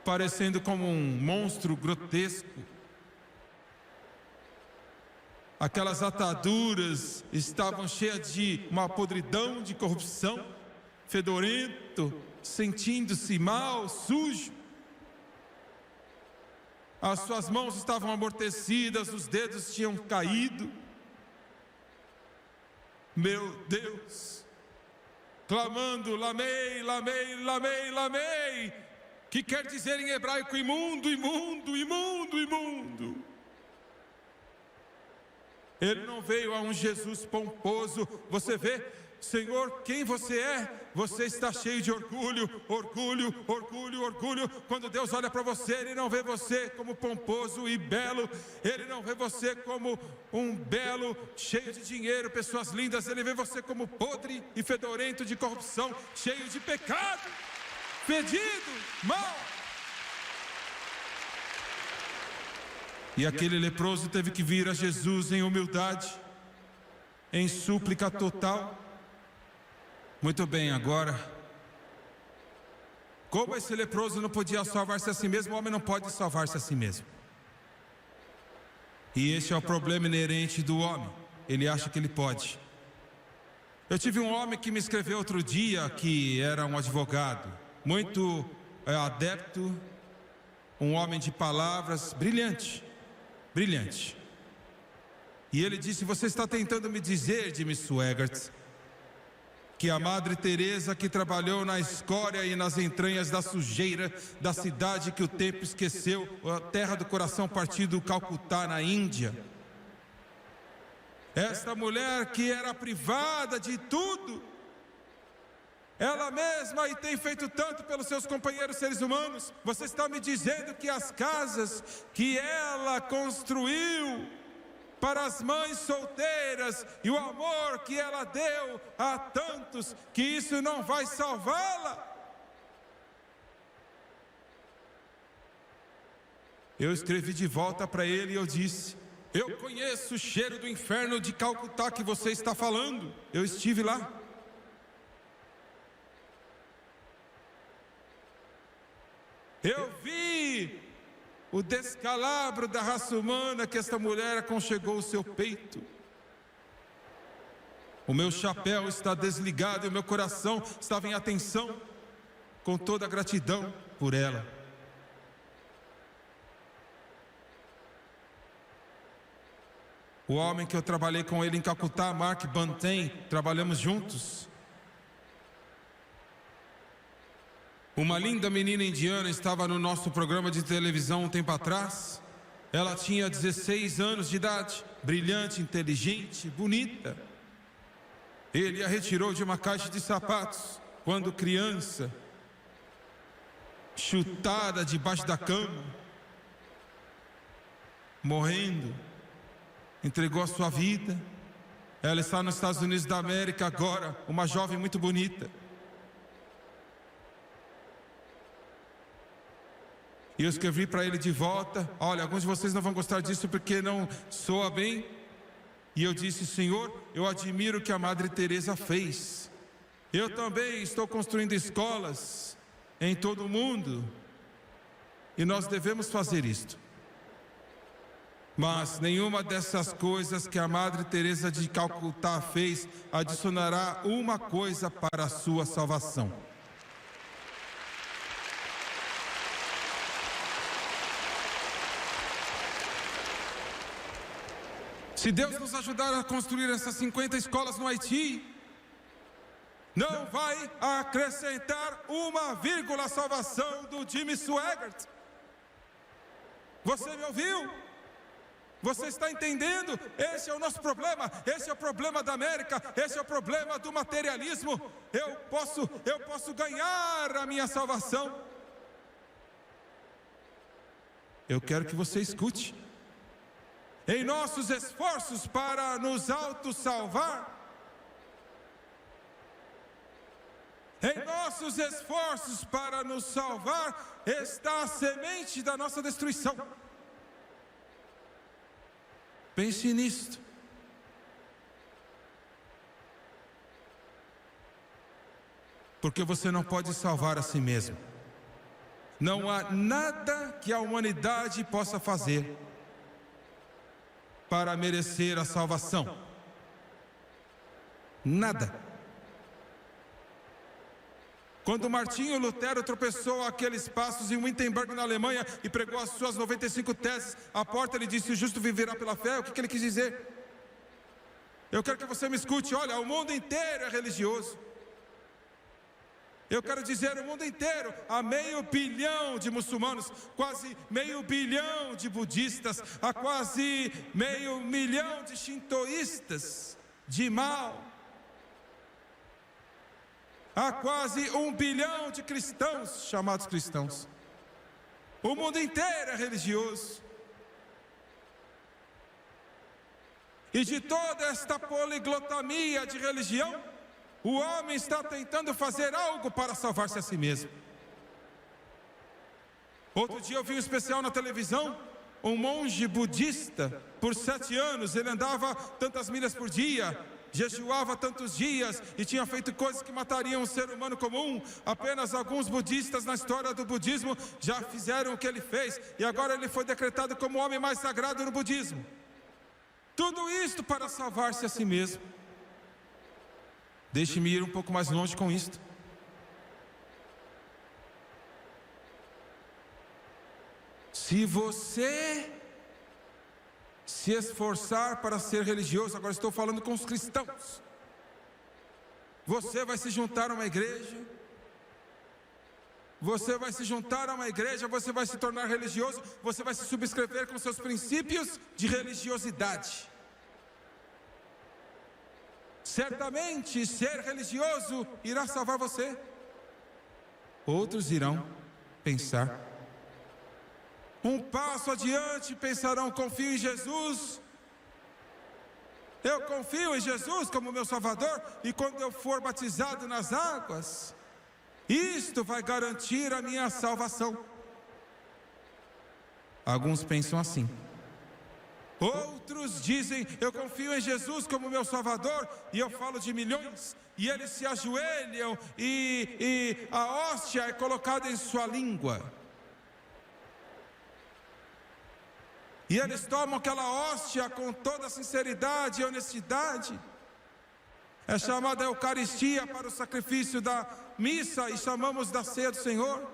parecendo como um monstro grotesco. Aquelas ataduras estavam cheias de uma podridão de corrupção, fedorento, sentindo-se mal, sujo. As suas mãos estavam amortecidas, os dedos tinham caído. Meu Deus, clamando, lamei, lamei, lamei, lamei, que quer dizer em hebraico imundo, imundo, imundo, imundo. Ele não veio a um Jesus pomposo. Você vê, Senhor, quem você é? Você está cheio de orgulho, orgulho, orgulho, orgulho. Quando Deus olha para você, Ele não vê você como pomposo e belo. Ele não vê você como um belo, cheio de dinheiro, pessoas lindas. Ele vê você como podre e fedorento de corrupção, cheio de pecado, fedido, mal. E aquele leproso teve que vir a Jesus em humildade, em súplica total. Muito bem, agora, como esse leproso não podia salvar-se a si mesmo, o homem não pode salvar-se a si mesmo. E esse é o problema inerente do homem. Ele acha que ele pode. Eu tive um homem que me escreveu outro dia, que era um advogado, muito adepto, um homem de palavras, brilhante. Brilhante. E ele disse: você está tentando me dizer, Jimmy Swaggart, que a Madre Teresa, que trabalhou na escória e nas entranhas da sujeira da cidade que o tempo esqueceu, a terra do coração partido, Calcutá, na Índia, esta mulher que era privada de tudo, ela mesma e tem feito tanto pelos seus companheiros seres humanos, você está me dizendo que as casas que ela construiu para as mães solteiras e o amor que ela deu a tantos, que isso não vai salvá-la? Eu escrevi de volta para ele e eu disse: eu conheço o cheiro do inferno de Calcutá que você está falando, eu estive lá. Eu vi o descalabro da raça humana que esta mulher aconchegou o seu peito. O meu chapéu está desligado e o meu coração estava em atenção, com toda a gratidão por ela. O homem que eu trabalhei com ele em Calcutá, Mark Bantain, trabalhamos juntos. Uma linda menina indiana estava no nosso programa de televisão um tempo atrás. Ela tinha 16 anos de idade, brilhante, inteligente, bonita. Ele a retirou de uma caixa de sapatos quando criança, chutada debaixo da cama, morrendo. Entregou a sua vida. Ela está nos Estados Unidos da América agora, uma jovem muito bonita. E eu escrevi para ele de volta: olha, alguns de vocês não vão gostar disso porque não soa bem. E eu disse: Senhor, eu admiro o que a Madre Teresa fez. Eu também estou construindo escolas em todo o mundo, e nós devemos fazer isto. Mas nenhuma dessas coisas que a Madre Teresa de Calcutá fez adicionará uma coisa para a sua salvação. Se Deus nos ajudar a construir essas 50 escolas no Haiti, não vai acrescentar uma vírgula à salvação do Jimmy Swaggart. Você me ouviu? Você está entendendo? Esse é o nosso problema. Esse é o problema da América. Esse é o problema do materialismo. Eu posso ganhar a minha salvação. Eu quero que você escute. Em nossos esforços para nos autossalvar, em nossos esforços para nos salvar, está a semente da nossa destruição. Pense nisto. Porque você não pode salvar a si mesmo. Não há nada que a humanidade possa fazer para merecer a salvação. Nada. Quando Martinho Lutero tropeçou aqueles passos em Wittenberg, na Alemanha, e pregou as suas 95 teses, à porta ele disse: o justo viverá pela fé. O que ele quis dizer? Eu quero que você me escute. Olha, o mundo inteiro é religioso. Eu quero dizer, o mundo inteiro, há 500 milhões de muçulmanos, quase 500 milhões de budistas, há quase 500 milhões de shintoístas, de Mao. Há quase 1 bilhão de cristãos, chamados cristãos. O mundo inteiro é religioso. E de toda esta poliglotamia de religião, o homem está tentando fazer algo para salvar-se a si mesmo. Outro dia eu vi um especial na televisão um monge budista por 7 anos. Ele andava tantas milhas por dia, jejuava tantos dias e tinha feito coisas que matariam um ser humano comum. Apenas alguns budistas na história do budismo já fizeram o que ele fez, e agora ele foi decretado como o homem mais sagrado no budismo. Tudo isto para salvar-se a si mesmo. Deixe-me ir um pouco mais longe com isto. Se você se esforçar para ser religioso, agora estou falando com os cristãos, você vai se juntar a uma igreja, você vai se tornar religioso, você vai se subscrever com seus princípios de religiosidade. Certamente ser religioso irá salvar você. Outros irão pensar um passo adiante, pensarão: confio em Jesus, eu confio em Jesus como meu Salvador, e quando eu for batizado nas águas, isto vai garantir a minha salvação. Alguns pensam assim. Outros dizem: eu confio em Jesus como meu Salvador, e eu falo de milhões, e eles se ajoelham e a hóstia é colocada em sua língua. E eles tomam aquela hóstia com toda sinceridade e honestidade. É chamada Eucaristia para o sacrifício da missa, e chamamos da ceia do Senhor.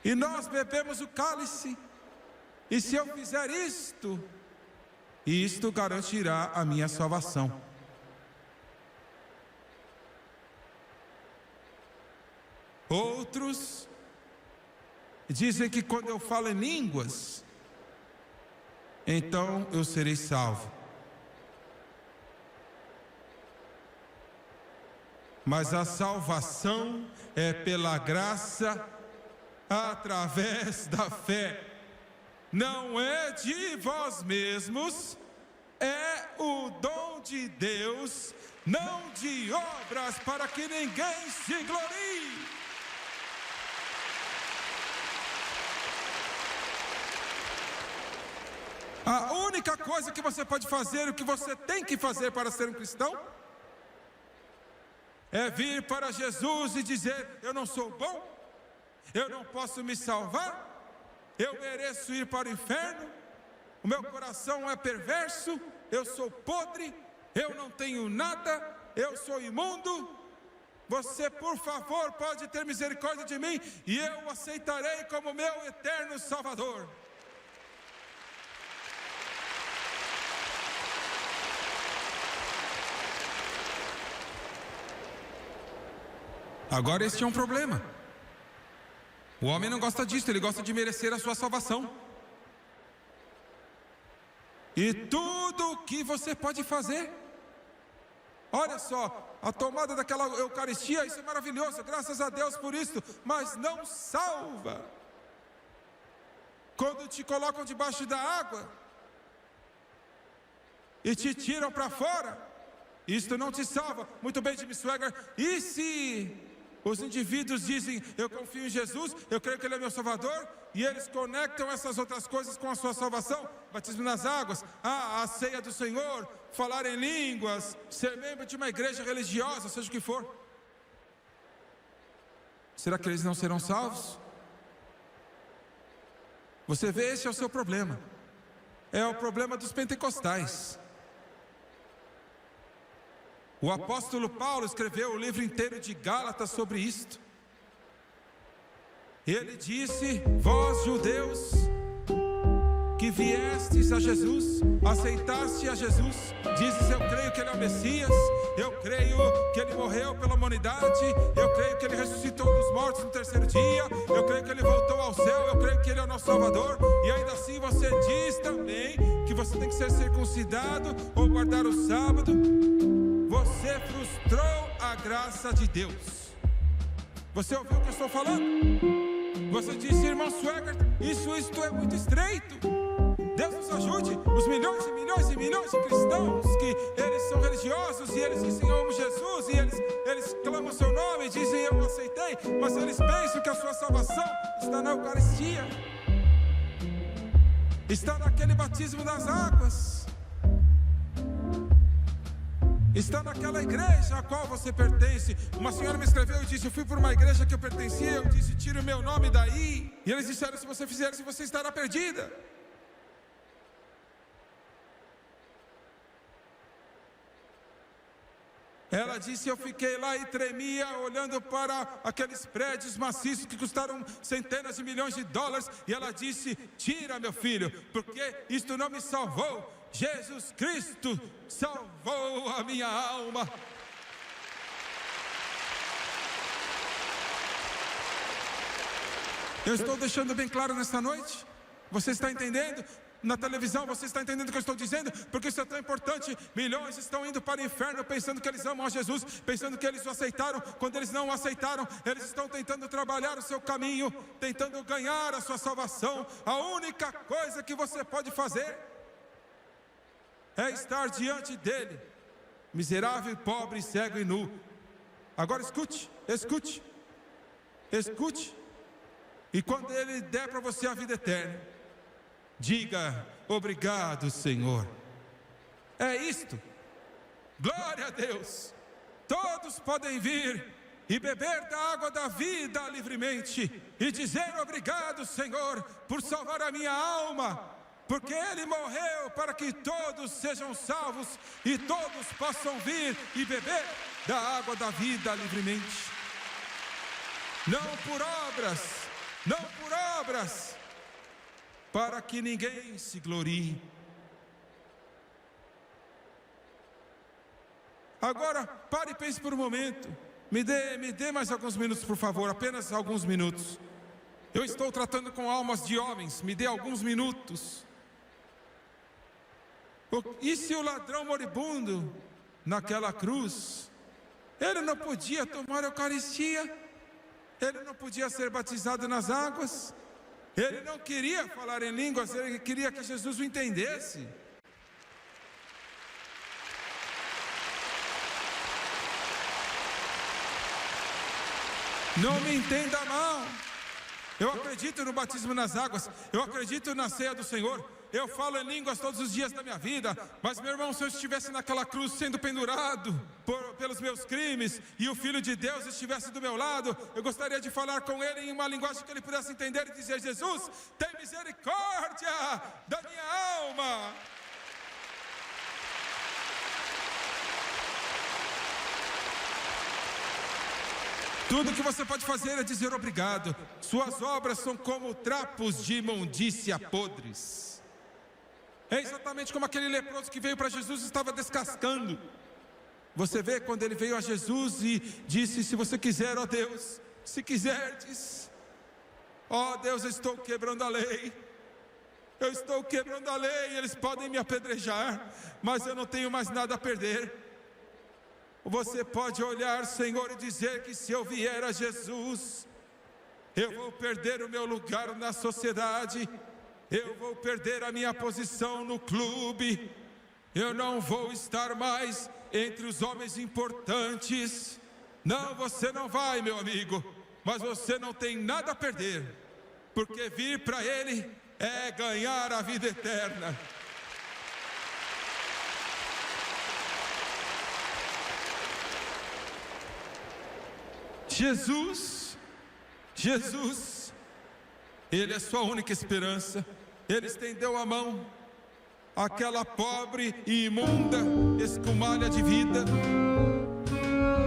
E nós bebemos o cálice. E se eu fizer isto, isto garantirá a minha salvação. Outros dizem que quando eu falo em línguas, então eu serei salvo. Mas a salvação é pela graça, através da fé. Não é de vós mesmos, é o dom de Deus, não de obras, para que ninguém se glorie. A única coisa que você pode fazer, o que você tem que fazer para ser um cristão, é vir para Jesus e dizer: eu não sou bom, eu não posso me salvar, eu mereço ir para o inferno, o meu coração é perverso, eu sou podre, eu não tenho nada, eu sou imundo. Você, por favor, pode ter misericórdia de mim, e eu o aceitarei como meu eterno Salvador. Agora este é um problema. O homem não gosta disso, ele gosta de merecer a sua salvação. E tudo o que você pode fazer, olha só, a tomada daquela Eucaristia, isso é maravilhoso, graças a Deus por isso, mas não salva. Quando te colocam debaixo da água e te tiram para fora, isto não te salva. Muito bem, Jimmy Swaggart. E se os indivíduos dizem: eu confio em Jesus, eu creio que Ele é meu Salvador, e eles conectam essas outras coisas com a sua salvação, batismo nas águas, a ceia do Senhor, falar em línguas, ser membro de uma igreja religiosa, seja o que for, será que eles não serão salvos? Você vê, esse é o seu problema. É o problema dos pentecostais. O apóstolo Paulo escreveu o livro inteiro de Gálatas sobre isto. Ele disse: vós judeus que viestes a Jesus, aceitaste a Jesus, dizes: eu creio que Ele é o Messias, eu creio que Ele morreu pela humanidade, eu creio que Ele ressuscitou dos mortos no 3º dia, eu creio que Ele voltou ao céu, eu creio que Ele é o nosso Salvador, e ainda assim você diz também que você tem que ser circuncidado ou guardar o sábado. Você frustrou a graça de Deus. Você ouviu o que eu estou falando? Você disse: irmão Swaggart, isto é muito estreito. Deus nos ajude. Os milhões e milhões e milhões de cristãos que eles são religiosos e eles dizem: eu amo Jesus, e eles clamam o seu nome e dizem: eu o aceitei, mas eles pensam que a sua salvação está na Eucaristia, está naquele batismo nas águas, está naquela igreja a qual você pertence. Uma senhora me escreveu e disse: eu fui por uma igreja que eu pertencia, eu disse: tire o meu nome daí. E eles disseram: se você fizer isso, você estará perdida. Ela disse: eu fiquei lá e tremia, olhando para aqueles prédios maciços que custaram centenas de milhões de dólares. E ela disse: tira, meu filho, porque isto não me salvou. Jesus Cristo salvou a minha alma. Eu estou deixando bem claro nesta noite? Você está entendendo? Na televisão, você está entendendo o que eu estou dizendo? Porque isso é tão importante. Milhões estão indo para o inferno pensando que eles amam a Jesus, pensando que eles o aceitaram. Quando eles não o aceitaram, eles estão tentando trabalhar o seu caminho, tentando ganhar a sua salvação. A única coisa que você pode fazer é estar diante dele, miserável, pobre, cego e nu. Agora escute, escute, escute. E quando ele der para você a vida eterna, diga: obrigado, Senhor. É isto. Glória a Deus. Todos podem vir e beber da água da vida livremente e dizer: obrigado, Senhor, por salvar a minha alma, porque Ele morreu para que todos sejam salvos e todos possam vir e beber da água da vida livremente. Não por obras, não por obras, para que ninguém se glorie. Agora, pare e pense por um momento. Me dê mais alguns minutos, por favor, apenas alguns minutos. Eu estou tratando com almas de homens, me dê alguns minutos. E se o ladrão moribundo, naquela cruz, ele não podia tomar a Eucaristia? Ele não podia ser batizado nas águas? Ele não queria falar em línguas, ele queria que Jesus o entendesse. Não me entenda mal. Eu acredito no batismo nas águas, eu acredito na ceia do Senhor, eu falo em línguas todos os dias da minha vida. Mas, meu irmão, se eu estivesse naquela cruz sendo pendurado pelos meus crimes e o Filho de Deus estivesse do meu lado, eu gostaria de falar com ele em uma linguagem que ele pudesse entender e dizer: Jesus, tem misericórdia da minha alma. Tudo que você pode fazer é dizer obrigado. Suas obras são como trapos de imundícia podres. É exatamente como aquele leproso que veio para Jesus e estava descascando. Você vê quando ele veio a Jesus e disse: se você quiser, ó Deus, se quiserdes, ó Deus, eu estou quebrando a lei. Eu estou quebrando a lei, eles podem me apedrejar, mas eu não tenho mais nada a perder. Você pode olhar, Senhor, e dizer que se eu vier a Jesus, eu vou perder o meu lugar na sociedade, eu vou perder a minha posição no clube, eu não vou estar mais entre os homens importantes. Não, você não vai, meu amigo, mas você não tem nada a perder, porque vir para Ele é ganhar a vida eterna. Jesus, Ele é sua única esperança. Ele estendeu a mão àquela pobre e imunda escumalha de vida.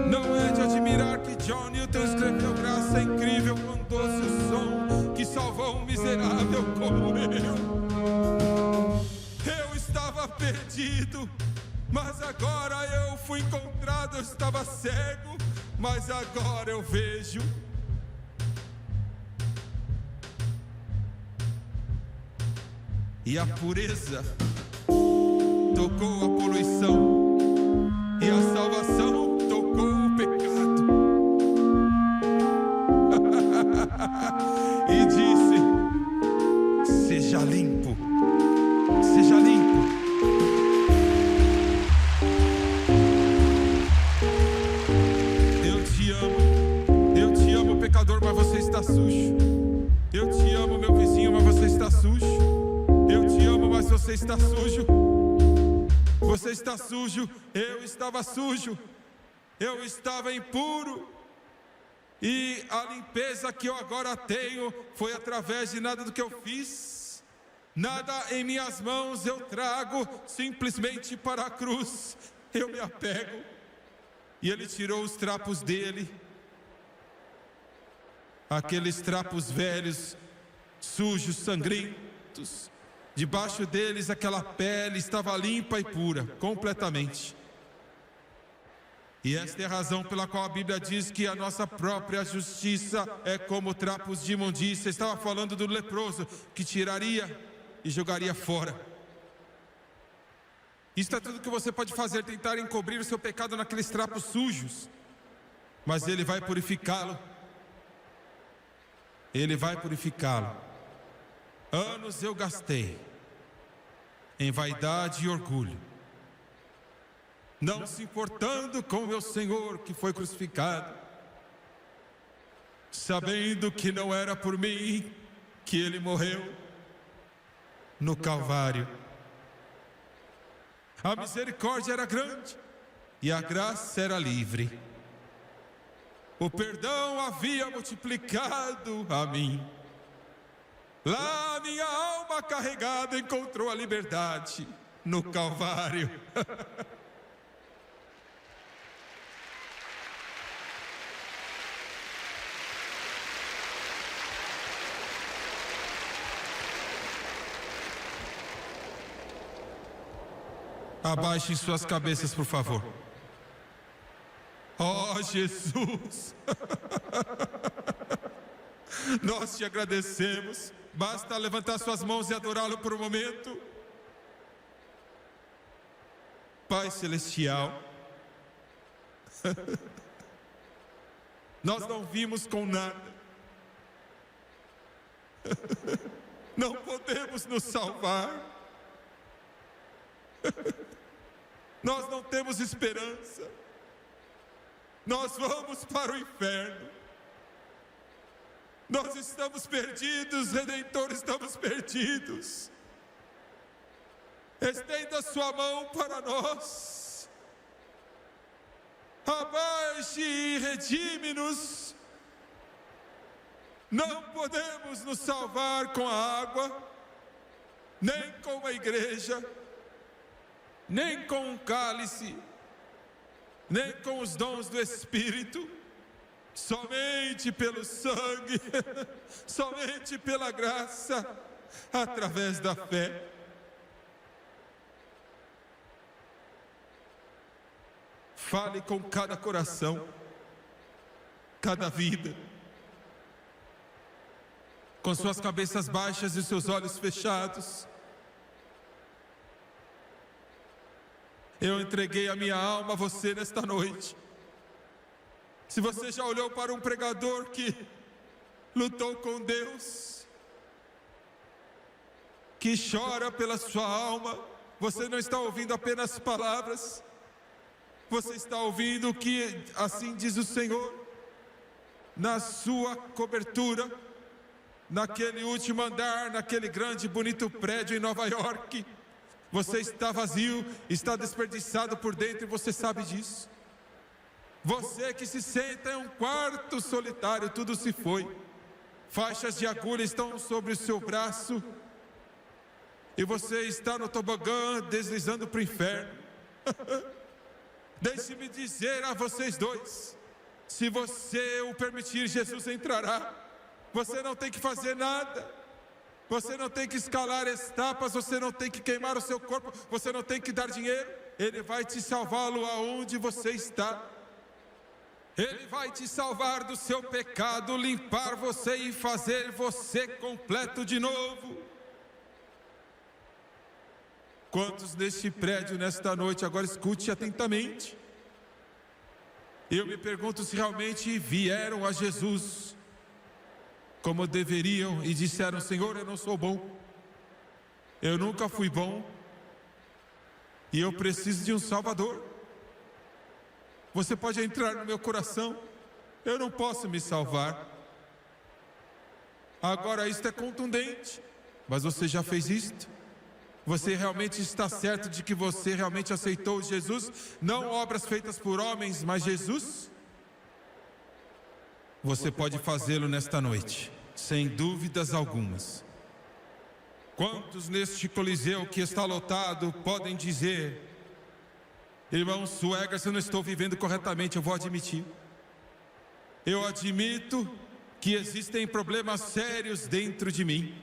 Não é de admirar que John Newton escreveu: graça incrível com doce o som que salvou um miserável como eu. Eu estava perdido, mas agora eu fui encontrado. Eu estava cego, mas agora eu vejo. E a pureza tocou a poluição, e a salvação tocou o pecado. E disse: seja limpo, seja limpo. Eu te amo, pecador, mas você está sujo. Eu te amo, meu vizinho, mas você está sujo. Eu te amo, mas você está sujo. Você está sujo, eu estava sujo. Eu estava impuro. E a limpeza que eu agora tenho foi através de nada do que eu fiz. Nada em minhas mãos eu trago, simplesmente para a cruz eu me apego. E ele tirou os trapos dele, aqueles trapos velhos, sujos, sangrentos. Debaixo deles aquela pele estava limpa e pura, completamente. E esta é a razão pela qual a Bíblia diz que a nossa própria justiça é como trapos de imundícia. Estava falando do leproso que tiraria e jogaria fora. Isso é tudo que você pode fazer, tentar encobrir o seu pecado naqueles trapos sujos. Mas Ele vai purificá-lo. Ele vai purificá-lo. Anos eu gastei em vaidade e orgulho, não se importando com meu Senhor que foi crucificado, sabendo que não era por mim que Ele morreu no Calvário. A misericórdia era grande e a graça era livre. O perdão havia multiplicado a mim. Lá minha alma carregada encontrou a liberdade no Calvário. Abaixem suas cabeças, por favor. Oh, Jesus! Nós te agradecemos. Basta levantar suas mãos e adorá-lo por um momento. Pai Celestial, nós não vimos com nada. Não podemos nos salvar. Nós não temos esperança. Nós vamos para o inferno. Nós estamos perdidos, Redentor, estamos perdidos. Estenda sua mão para nós. Abaixe e redime-nos. Não podemos nos salvar com a água, nem com a igreja, nem com um cálice, nem com os dons do Espírito. Somente pelo sangue, somente pela graça, através da fé. Fale com cada coração, cada vida, com suas cabeças baixas e seus olhos fechados. Eu entreguei a minha alma a você nesta noite. Se você já olhou para um pregador que lutou com Deus, que chora pela sua alma, você não está ouvindo apenas palavras, você está ouvindo o que assim diz o Senhor, na sua cobertura, naquele último andar, naquele grande e bonito prédio em Nova York. Você está vazio, está desperdiçado por dentro e você sabe disso. Você que se senta em um quarto solitário, tudo se foi. Faixas de agulha estão sobre o seu braço e você está no tobogã deslizando para o inferno. Deixe-me dizer a vocês dois, se você o permitir, Jesus entrará. Você não tem que fazer nada, você não tem que escalar etapas, você não tem que queimar o seu corpo, você não tem que dar dinheiro. Ele vai te salvá-lo aonde você está. Ele vai te salvar do seu pecado, limpar você e fazer você completo de novo. Quantos neste prédio, nesta noite, agora escute atentamente. Eu me pergunto se realmente vieram a Jesus como deveriam e disseram: Senhor, eu não sou bom, eu nunca fui bom e eu preciso de um Salvador. Você pode entrar no meu coração, eu não posso me salvar. Agora isto é contundente. Mas você já fez isto? Você realmente está certo de que você realmente aceitou Jesus? Não obras feitas por homens, mas Jesus? Você pode fazê-lo nesta noite, sem dúvidas algumas. Quantos neste coliseu que está lotado podem dizer: irmão Suegas, eu não estou vivendo corretamente? Eu vou admitir. Eu admito que existem problemas sérios dentro de mim.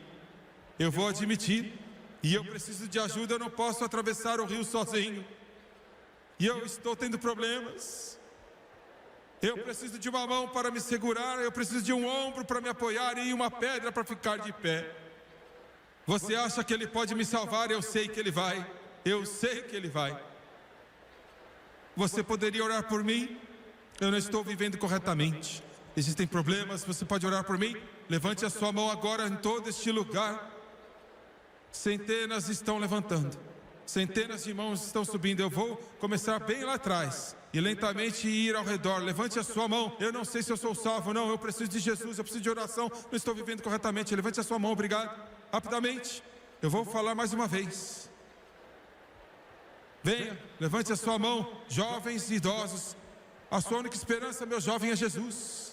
Eu vou admitir. E eu preciso de ajuda, eu não posso atravessar o rio sozinho. E eu estou tendo problemas. Eu preciso de uma mão para me segurar, eu preciso de um ombro para me apoiar e uma pedra para ficar de pé. Você acha que Ele pode me salvar? Eu sei que Ele vai. Eu sei que Ele vai. Você poderia orar por mim? Eu não estou vivendo corretamente. Existem problemas, você pode orar por mim? Levante a sua mão agora em todo este lugar. Centenas estão levantando. Centenas de mãos estão subindo. Eu vou começar bem lá atrás e lentamente ir ao redor. Levante a sua mão. Eu não sei se eu sou salvo, não. Eu preciso de Jesus, eu preciso de oração. Não estou vivendo corretamente. Levante a sua mão, obrigado. Rapidamente, eu vou falar mais uma vez. Venha, levante a sua mão. Jovens e idosos. A sua única esperança, meu jovem, é Jesus.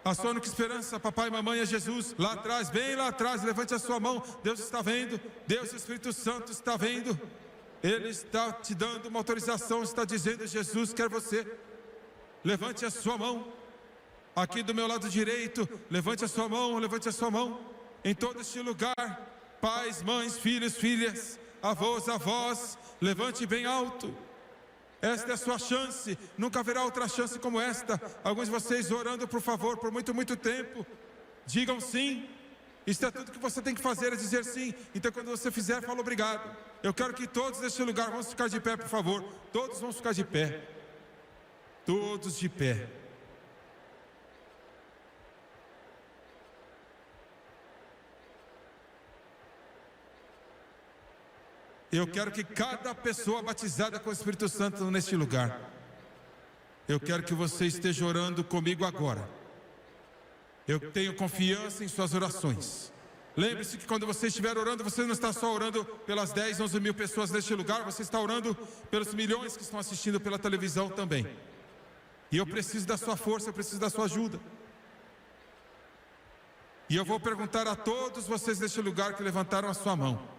A sua única esperança, papai e mamãe, é Jesus. Lá atrás, bem lá atrás, levante a sua mão. Deus está vendo. Deus, o Espírito Santo está vendo. Ele está te dando uma autorização. Está dizendo: Jesus quer você. Levante a sua mão. Aqui do meu lado direito, levante a sua mão. Levante a sua mão. Em todo este lugar, pais, mães, filhos, filhas, avós, avós, levante bem alto. Esta é a sua chance, nunca haverá outra chance como esta. Alguns de vocês orando, por favor, por muito, muito tempo, digam sim. Isto é tudo que você tem que fazer, é dizer sim. Então quando você fizer, fala obrigado. Eu quero que todos neste lugar, vamos ficar de pé, por favor. Todos vamos ficar de pé. Todos de pé. Eu quero que cada pessoa batizada com o Espírito Santo neste lugar, eu quero que você esteja orando comigo agora. Eu tenho confiança em suas orações. Lembre-se que quando você estiver orando, você não está só orando pelas 10, 11 mil pessoas neste lugar, você está orando pelos milhões que estão assistindo pela televisão também. E eu preciso da sua força, eu preciso da sua ajuda. E eu vou perguntar a todos vocês neste lugar que levantaram a sua mão.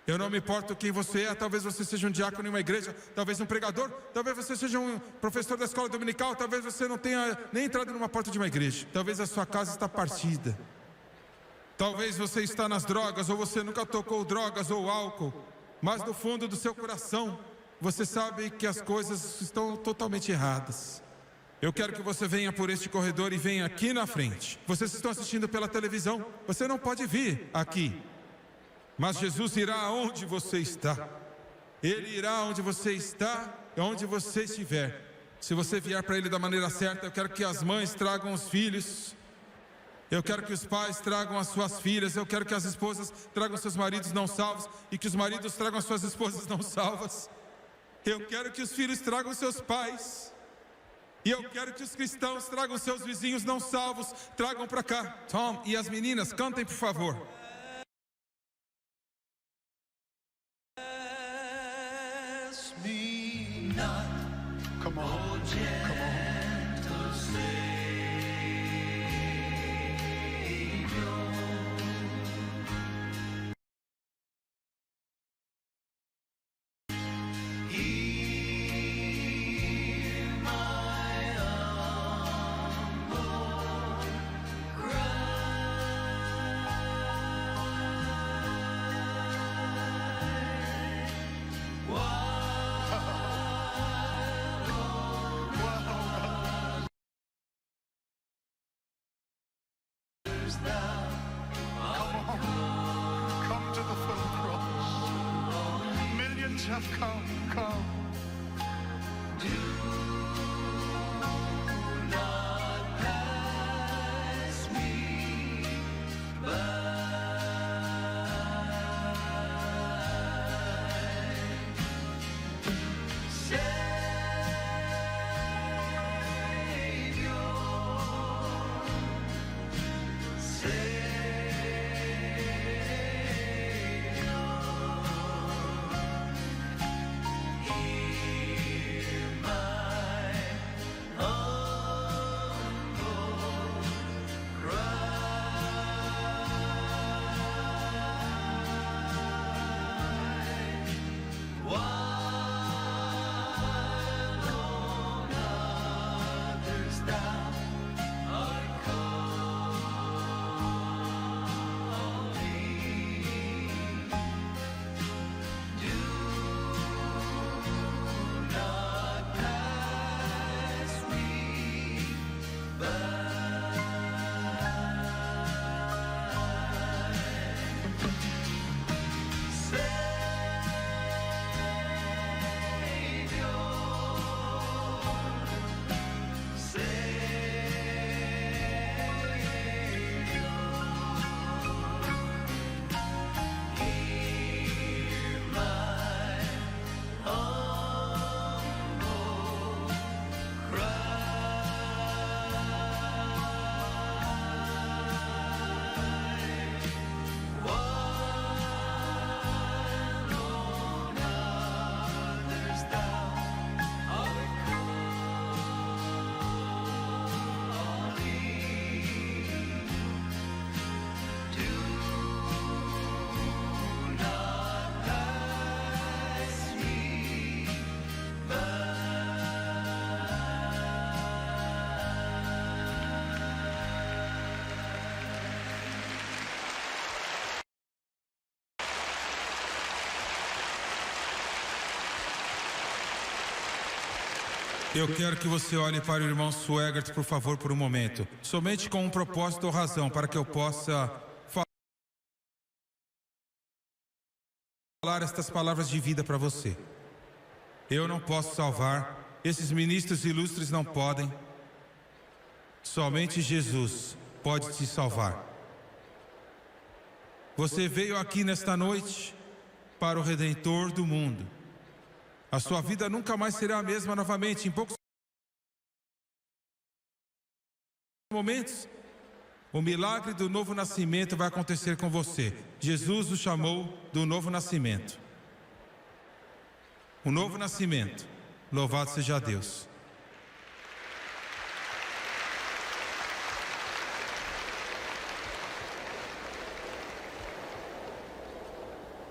Eu não me importo quem você é, talvez você seja um diácono em uma igreja, talvez um pregador, talvez você seja um professor da escola dominical, talvez você não tenha nem entrado numa porta de uma igreja, talvez a sua casa está partida, talvez você está nas drogas, ou você nunca tocou drogas ou álcool, mas no fundo do seu coração, você sabe que as coisas estão totalmente erradas. Eu quero que você venha por este corredor e venha aqui na frente. Vocês estão assistindo pela televisão, você não pode vir aqui. Mas Jesus irá aonde você está. Ele irá onde você está e onde você estiver. Se você vier para Ele da maneira certa, eu quero que as mães tragam os filhos. Eu quero que os pais tragam as suas filhas. Eu quero que as esposas tragam seus maridos não salvos. E que os maridos tragam as suas esposas não salvas. Eu quero que os filhos tragam seus pais. E eu quero que os cristãos tragam seus vizinhos não salvos. Tragam para cá. Tom e as meninas, cantem por favor. Come on, come on. Come to the foot of the cross. Millions have come. Do not pass me by. Savior, Eu quero que você olhe para o irmão Swegert, por favor, por um momento. Somente com um propósito ou razão, para que eu possa falar estas palavras de vida para você. Eu não posso salvar, esses ministros ilustres não podem. Somente Jesus pode te salvar. Você veio aqui nesta noite para o Redentor do mundo. A sua vida nunca mais será a mesma novamente. Em poucos momentos, o milagre do novo nascimento vai acontecer com você. Jesus o chamou do novo nascimento. O novo nascimento. Louvado seja Deus.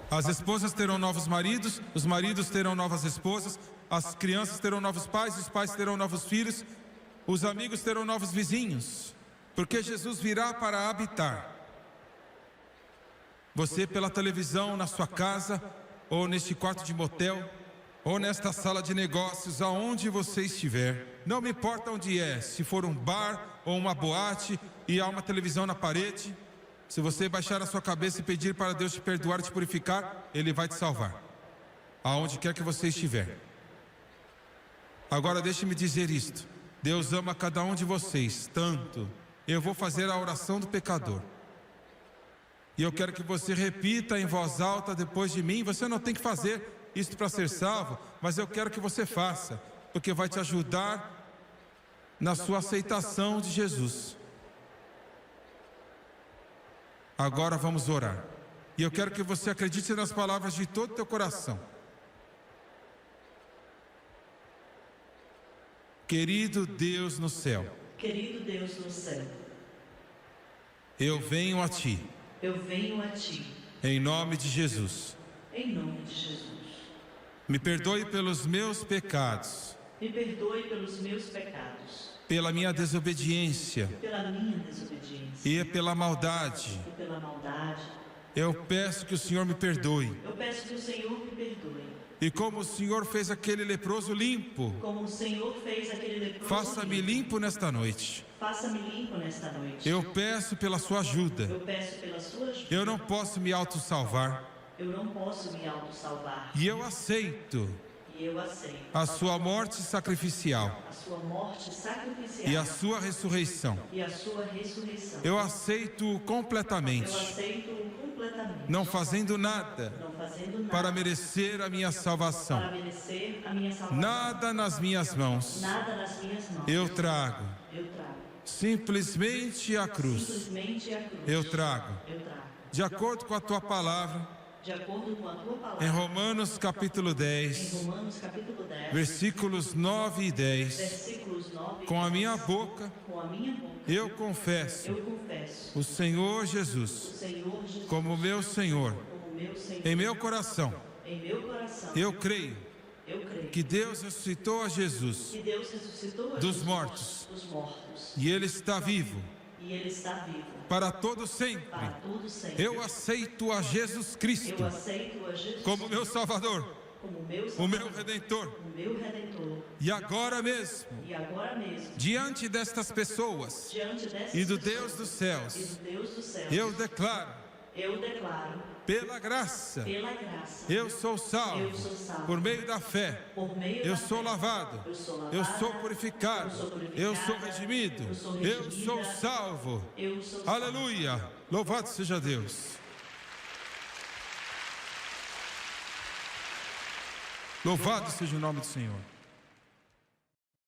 As esposas terão novos maridos, os maridos terão novas esposas, as crianças terão novos pais, os pais terão novos filhos, os amigos terão novos vizinhos, porque Jesus virá para habitar. Você pela televisão, na sua casa, ou neste quarto de motel, ou nesta sala de negócios, aonde você estiver, não me importa onde é, se for um bar ou uma boate e há uma televisão na parede. Se você baixar a sua cabeça e pedir para Deus te perdoar e te purificar, Ele vai te salvar, aonde quer que você estiver. Agora deixe-me dizer isto: Deus ama cada um de vocês tanto. Eu vou fazer a oração do pecador, e eu quero que você repita em voz alta depois de mim. Você não tem que fazer isto para ser salvo, mas eu quero que você faça, porque vai te ajudar na sua aceitação de Jesus. Agora vamos orar. E eu quero que você acredite nas palavras de todo o teu coração. Querido Deus no céu. Querido Deus no céu. Eu venho a Ti. Eu venho a Ti. Em nome de Jesus. Em nome de Jesus. Me perdoe pelos meus pecados. Me perdoe pelos meus pecados. Pela minha desobediência. Pela minha desobediência. E pela maldade. E pela maldade. Eu peço que o Senhor me perdoe. Eu peço que o Senhor me perdoe. E como o Senhor fez aquele leproso limpo, Como o Senhor fez aquele leproso faça-me limpo nesta noite. Faça-me limpo nesta noite. Eu peço pela sua ajuda. Eu peço pela sua ajuda. Eu não posso me autossalvar. Eu não posso me autossalvar. E eu aceito E eu aceito a sua morte sacrificial a sua morte sacrificial e a sua ressurreição. e a sua ressurreição. Eu aceito completamente, Eu aceito completamente. não fazendo nada Não fazendo nada para merecer a minha salvação. para merecer a minha salvação. Nada nas minhas mãos. Nada nas minhas mãos. Eu trago Eu trago. simplesmente a cruz. Simplesmente a cruz. Eu trago, Eu trago. de acordo com a tua palavra, De acordo com a tua palavra. em Romanos capítulo Em 10, Romanos capítulo 10. versículos 9 e 10. Versículos 9. Com a minha boca, Com a minha boca. eu confesso Eu confesso. o Senhor O Jesus Senhor Jesus. como meu Senhor. Como meu Senhor. Em meu coração, Em meu coração. eu creio Eu creio. que Deus ressuscitou a Jesus Que Deus ressuscitou a dos Jesus mortos, dos mortos. e Ele está vivo E Ele está vivo. para todo sempre. Para tudo sempre. Eu aceito a Jesus Cristo Eu aceito a Jesus como meu Salvador, como meu o Salvador, meu Redentor. o meu Redentor. E agora mesmo, E agora mesmo, diante destas pessoas diante dessas e do pessoas Deus dos e céus, do Deus dos céus, eu declaro, pela graça, eu sou salvo por meio da fé. Eu sou lavado, eu sou purificado, eu sou redimido, eu sou salvo. Aleluia! Louvado seja Deus. Louvado seja o nome do Senhor.